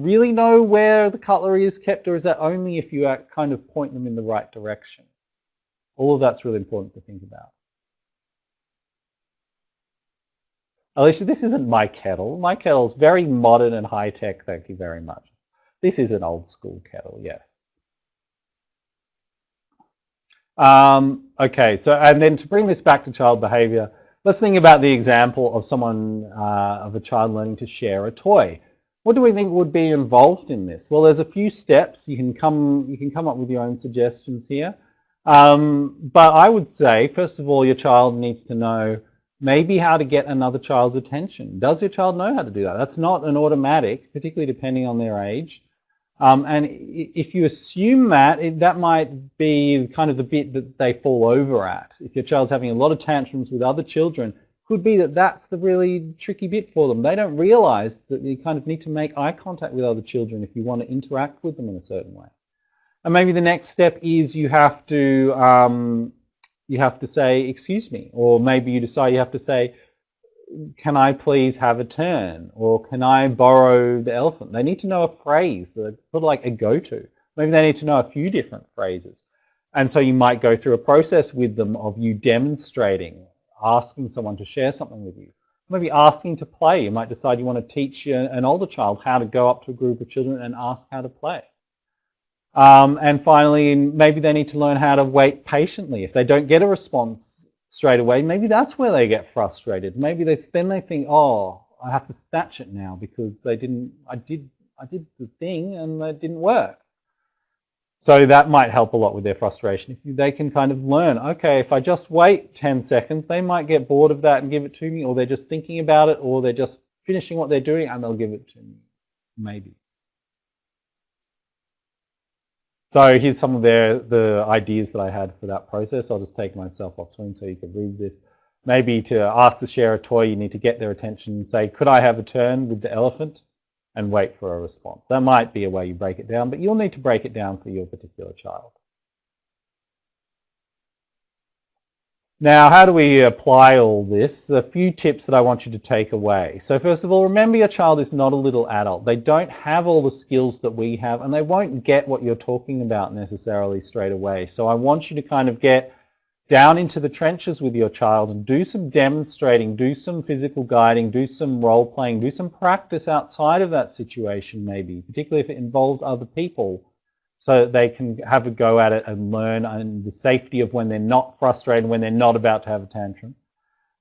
really know where the cutlery is kept, or is that only if you kind of point them in the right direction? All of that's really important to think about. Alicia, this isn't my kettle. My kettle's very modern and high-tech, thank you very much. This is an old school kettle, yes. Okay, so and then to bring this back to child behaviour, let's think about the example of of a child learning to share a toy. What do we think would be involved in this? Well, there's a few steps. You can come up with your own suggestions here. But I would say, first of all, your child needs to know maybe how to get another child's attention. Does your child know how to do that? That's not an automatic, particularly depending on their age. And if you assume that, that might be kind of the bit that they fall over at. If your child's having a lot of tantrums with other children, could be that that's the really tricky bit for them. They don't realize that you kind of need to make eye contact with other children if you want to interact with them in a certain way. And maybe the next step is you have to say, excuse me, or maybe you decide you have to say, can I please have a turn? Or can I borrow the elephant? They need to know a phrase, sort of like a go-to. Maybe they need to know a few different phrases. And so you might go through a process with them of you demonstrating, asking someone to share something with you. Maybe asking to play. You might decide you want to teach an older child how to go up to a group of children and ask how to play. And finally, maybe they need to learn how to wait patiently. If they don't get a response straight away, maybe that's where they get frustrated. Maybe then they think, oh, I have to snatch it now because I did the thing and it didn't work. So that might help a lot with their frustration. If they can kind of learn, okay, if I just wait 10 seconds, they might get bored of that and give it to me, or they're just thinking about it, or they're just finishing what they're doing and they'll give it to me, maybe. So here's some of the ideas that I had for that process. I'll just take myself off screen so you can read this. Maybe to ask to share a toy, you need to get their attention and say, could I have a turn with the elephant? And wait for a response. That might be a way you break it down, but you'll need to break it down for your particular child. Now, how do we apply all this? A few tips that I want you to take away. So first of all, remember your child is not a little adult. They don't have all the skills that we have, and they won't get what you're talking about necessarily straight away. So I want you to kind of get down into the trenches with your child and do some demonstrating, do some physical guiding, do some role playing, do some practice outside of that situation maybe, particularly if it involves other people, so that they can have a go at it and learn and the safety of when they're not frustrated, when they're not about to have a tantrum.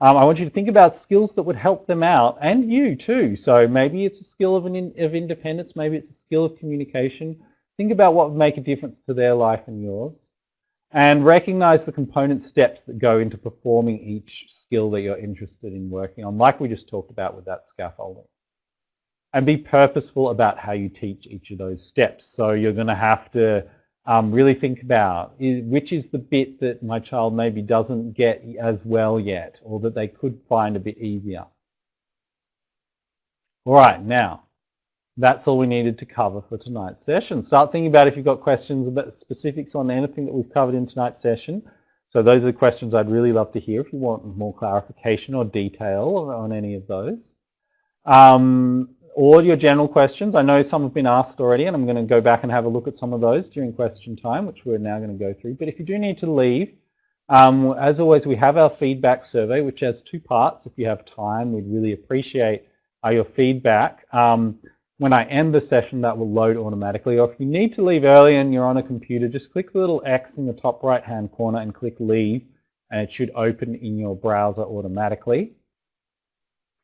I want you to think about skills that would help them out, and you too. So maybe it's a skill of independence, maybe it's a skill of communication. Think about what would make a difference to their life and yours. And recognize the component steps that go into performing each skill that you're interested in working on, like we just talked about with that scaffolding. And be purposeful about how you teach each of those steps. So you're going to have to really think about which is the bit that my child maybe doesn't get as well yet, or that they could find a bit easier. All right, now, that's all we needed to cover for tonight's session. Start thinking about if you've got questions about specifics on anything that we've covered in tonight's session. So those are the questions I'd really love to hear if you want more clarification or detail on any of those. Or your general questions. I know some have been asked already, and I'm going to go back and have a look at some of those during question time, which we're now going to go through. But if you do need to leave, as always, we have our feedback survey, which has 2 parts. If you have time, we'd really appreciate your feedback. When I end the session, that will load automatically. Or if you need to leave early and you're on a computer, just click the little X in the top right-hand corner and click Leave, and it should open in your browser automatically.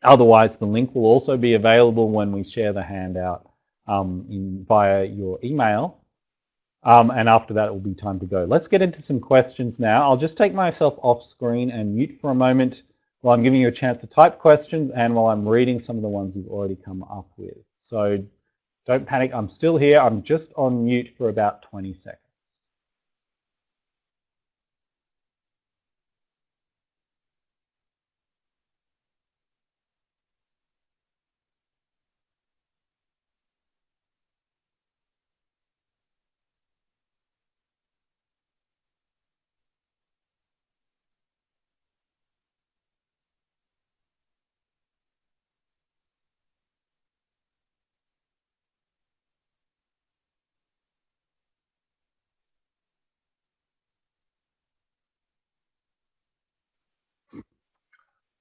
Otherwise, the link will also be available when we share the handout via your email. And after that, it will be time to go. Let's get into some questions now. I'll just take myself off screen and mute for a moment while I'm giving you a chance to type questions and while I'm reading some of the ones you've already come up with. So don't panic. I'm still here. I'm just on mute for about 20 seconds.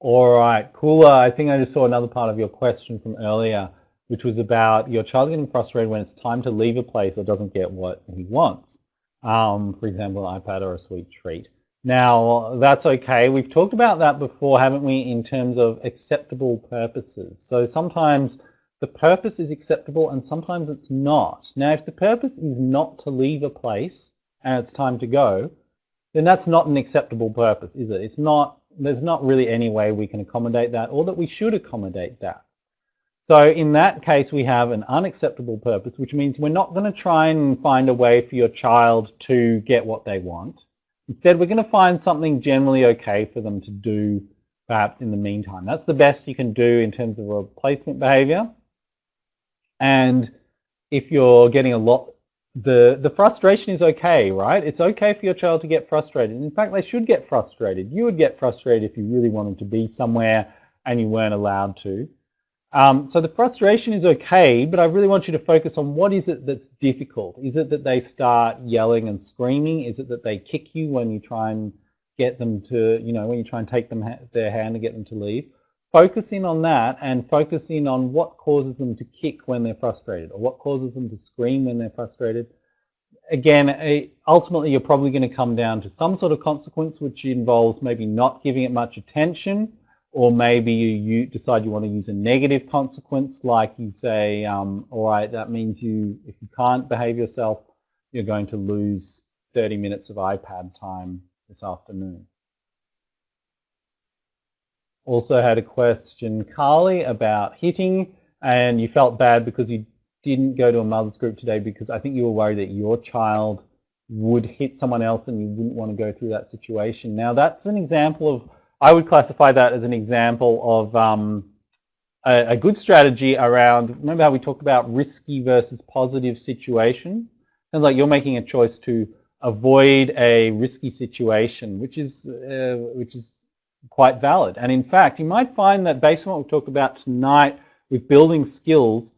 All right, cool. I think I just saw another part of your question from earlier, which was about your child getting frustrated when it's time to leave a place or doesn't get what he wants. For example, an iPad or a sweet treat. Now, that's okay. We've talked about that before, haven't we, in terms of acceptable purposes. So sometimes the purpose is acceptable and sometimes it's not. Now, if the purpose is not to leave a place and it's time to go, then that's not an acceptable purpose, is it? It's not. There's not really any way we can accommodate that or that we should accommodate that. So in that case, we have an unacceptable purpose, which means we're not going to try and find a way for your child to get what they want. Instead, we're going to find something generally okay for them to do, perhaps in the meantime. That's the best you can do in terms of replacement behavior. And if you're getting a lot, the frustration is okay, right? It's okay for your child to get frustrated. In fact, they should get frustrated. You would get frustrated if you really wanted to be somewhere and you weren't allowed to. So the frustration is okay, but I really want you to focus on what is it that's difficult. Is it that they start yelling and screaming? Is it that they kick you when you try and get them to, when you try and take their hand and get them to leave? Focus in on that and focus in on what causes them to kick when they're frustrated or what causes them to scream when they're frustrated. Again, ultimately, you're probably going to come down to some sort of consequence, which involves maybe not giving it much attention, or maybe you decide you want to use a negative consequence, like you say, all right, that means if you can't behave yourself, you're going to lose 30 minutes of iPad time this afternoon. Also had a question, Carly, about hitting, and you felt bad because you didn't go to a mother's group today because I think you were worried that your child would hit someone else and you wouldn't want to go through that situation. Now, that's an example of, I would classify that as an example of a good strategy around, remember how we talked about risky versus positive situations? Sounds like you're making a choice to avoid a risky situation, which is quite valid. And in fact, you might find that based on what we've talked about tonight with building skills,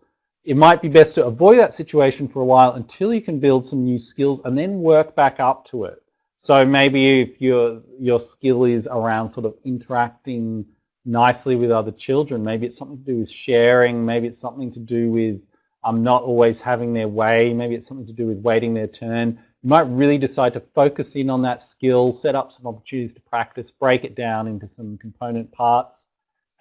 it might be best to avoid that situation for a while until you can build some new skills and then work back up to it. So maybe if your skill is around sort of interacting nicely with other children, maybe it's something to do with sharing, maybe it's something to do with not always having their way, maybe it's something to do with waiting their turn. You might really decide to focus in on that skill, set up some opportunities to practice, break it down into some component parts.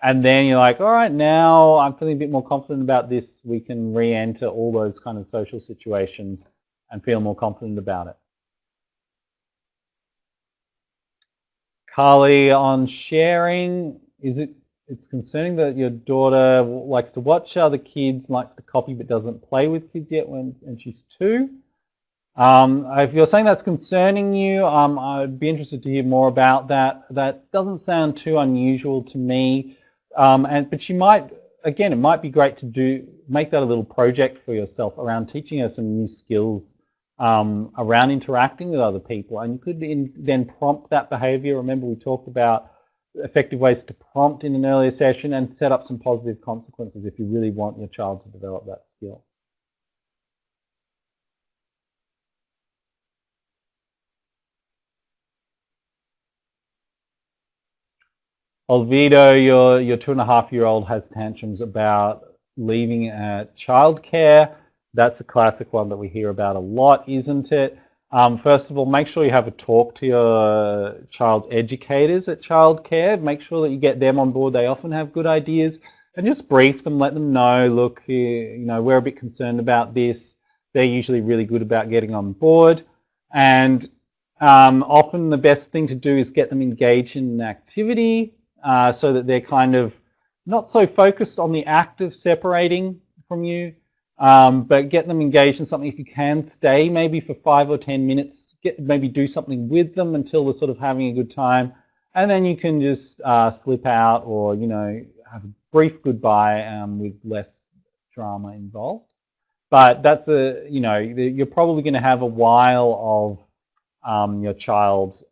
And then you're like, all right, now I'm feeling a bit more confident about this. We can re-enter all those kind of social situations and feel more confident about it. Carly, on sharing, it's concerning that your daughter likes to watch other kids, likes to copy but doesn't play with kids yet and she's 2. If you're saying that's concerning you, I'd be interested to hear more about that. That doesn't sound too unusual to me. But she might again, it might be great to make that a little project for yourself around teaching her some new skills around interacting with other people. And you could then prompt that behavior. Remember, we talked about effective ways to prompt in an earlier session and set up some positive consequences if you really want your child to develop that skill. Olvido, your 2.5-year-old has tantrums about leaving childcare. That's a classic one that we hear about a lot, isn't it? First of all, make sure you have a talk to your child's educators at childcare. Make sure that you get them on board. They often have good ideas. And just brief them, let them know, look, we're a bit concerned about this. They're usually really good about getting on board. And often the best thing to do is get them engaged in an activity so that they're kind of not so focused on the act of separating from you, but get them engaged in something. If you can, stay maybe for 5 or 10 minutes, maybe do something with them until they're sort of having a good time, and then you can just slip out or, have a brief goodbye with less drama involved. But that's you're probably going to have a while of your child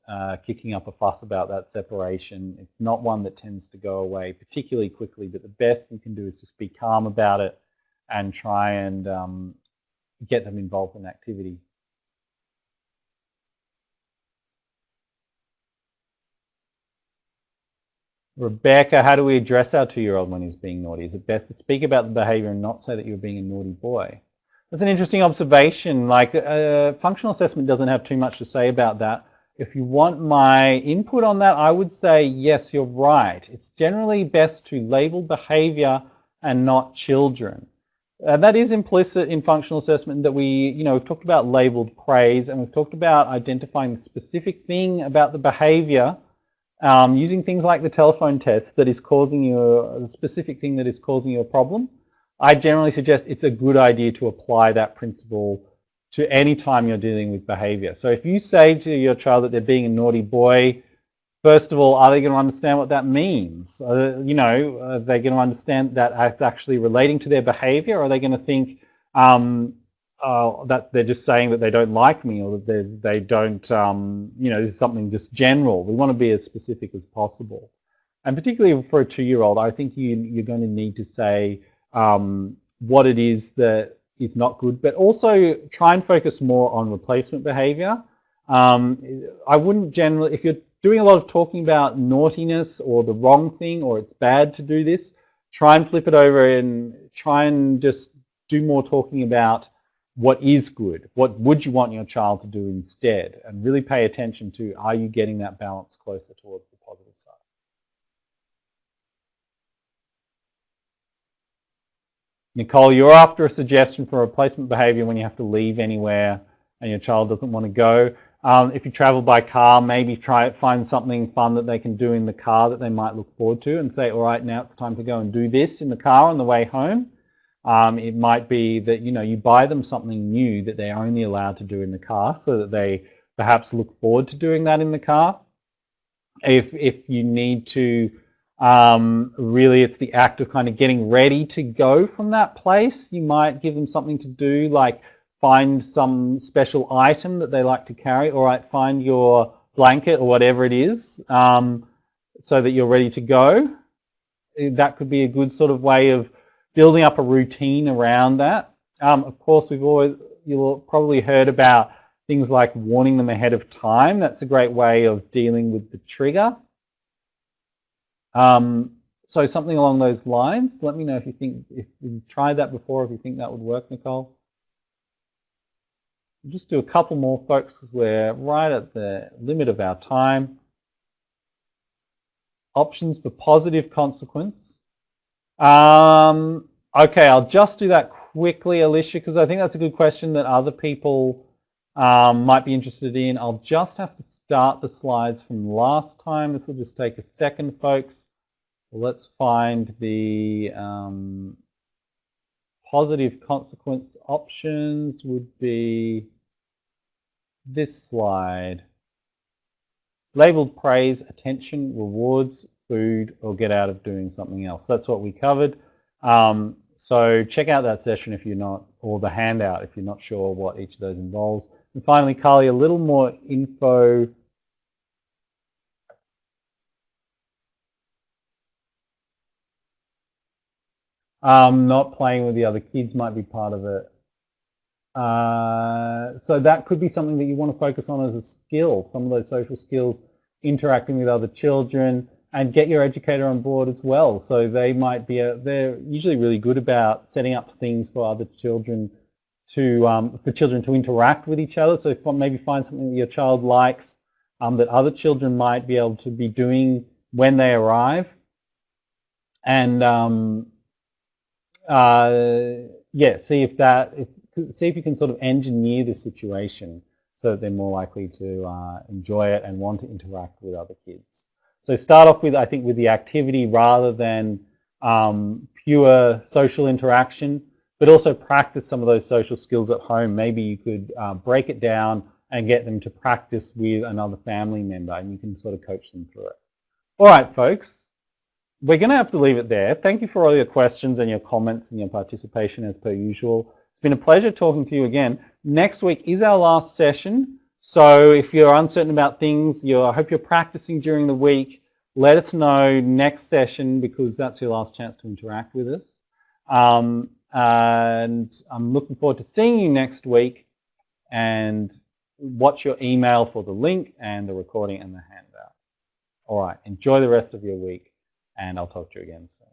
kicking up a fuss about that separation. It's not one that tends to go away particularly quickly, but the best you can do is just be calm about it and try and get them involved in activity. Rebecca, how do we address our 2-year-old when he's being naughty? Is it best to speak about the behavior and not say that you're being a naughty boy? That's an interesting observation. Like, functional assessment doesn't have too much to say about that. If you want my input on that, I would say, yes, you're right. It's generally best to label behavior and not children. That is implicit in functional assessment that we've talked about labeled praise, and we've talked about identifying the specific thing about the behavior using things like the telephone test that is causing you a specific thing that is causing you a problem. I generally suggest it's a good idea to apply that principle to any time you're dealing with behavior. So if you say to your child that they're being a naughty boy, first of all, are they going to understand what that means? Are they going to understand that it's actually relating to their behavior, or are they going to think that they're just saying that they don't like me, or that they don't, this is something just general? We want to be as specific as possible. And particularly for a 2-year-old, I think you're going to need to say what it is that is not good, but also try and focus more on replacement behavior. I wouldn't generally, if you're doing a lot of talking about naughtiness or the wrong thing, or it's bad to do this, try and flip it over and try and just do more talking about what is good. What would you want your child to do instead? And really pay attention to, are you getting that balance closer towards the positive side? Nicole, you're after a suggestion for replacement behavior when you have to leave anywhere and your child doesn't want to go. If you travel by car, maybe find something fun that they can do in the car that they might look forward to, and say, all right, now it's time to go and do this in the car on the way home. It might be that you buy them something new that they're only allowed to do in the car, so that they perhaps look forward to doing that in the car. If you need to, really it's the act of kind of getting ready to go from that place, you might give them something to do, like find some special item that they like to carry. All right, find your blanket or whatever it is, so that you're ready to go. That could be a good sort of way of building up a routine around that. Of course, you've probably heard about things like warning them ahead of time. That's a great way of dealing with the trigger. So something along those lines. Let me know if you've tried that before, if you think that would work, Nicole. We'll just do a couple more, folks, because we're right at the limit of our time. Options for positive consequence. Okay, I'll just do that quickly, Alicia, because I think that's a good question that other people might be interested in. I'll just have to start the slides from last time. This will just take a second, folks. Let's find the positive consequence options would be this slide. Labeled praise, attention, rewards, food, or get out of doing something else. That's what we covered. So check out that session if you're not, or the handout if you're not sure what each of those involves. And finally, Carly, a little more info. Not playing with the other kids might be part of it. So that could be something that you want to focus on as a skill, some of those social skills, interacting with other children, and get your educator on board as well. So they might be, they're usually really good about setting up things for other children for children to interact with each other. So maybe find something that your child likes that other children might be able to be doing when they arrive. And yeah, see if you can sort of engineer the situation so that they're more likely to enjoy it and want to interact with other kids. So start off with, I think, with the activity rather than pure social interaction, but also practice some of those social skills at home. Maybe you could break it down and get them to practice with another family member, and you can sort of coach them through it. All right, folks. We're going to have to leave it there. Thank you for all your questions and your comments and your participation as per usual. It's been a pleasure talking to you again. Next week is our last session. So if you're uncertain about things, I hope you're practicing during the week. Let us know next session because that's your last chance to interact with us. And I'm looking forward to seeing you next week, and watch your email for the link and the recording and the handout. All right, enjoy the rest of your week, and I'll talk to you again soon.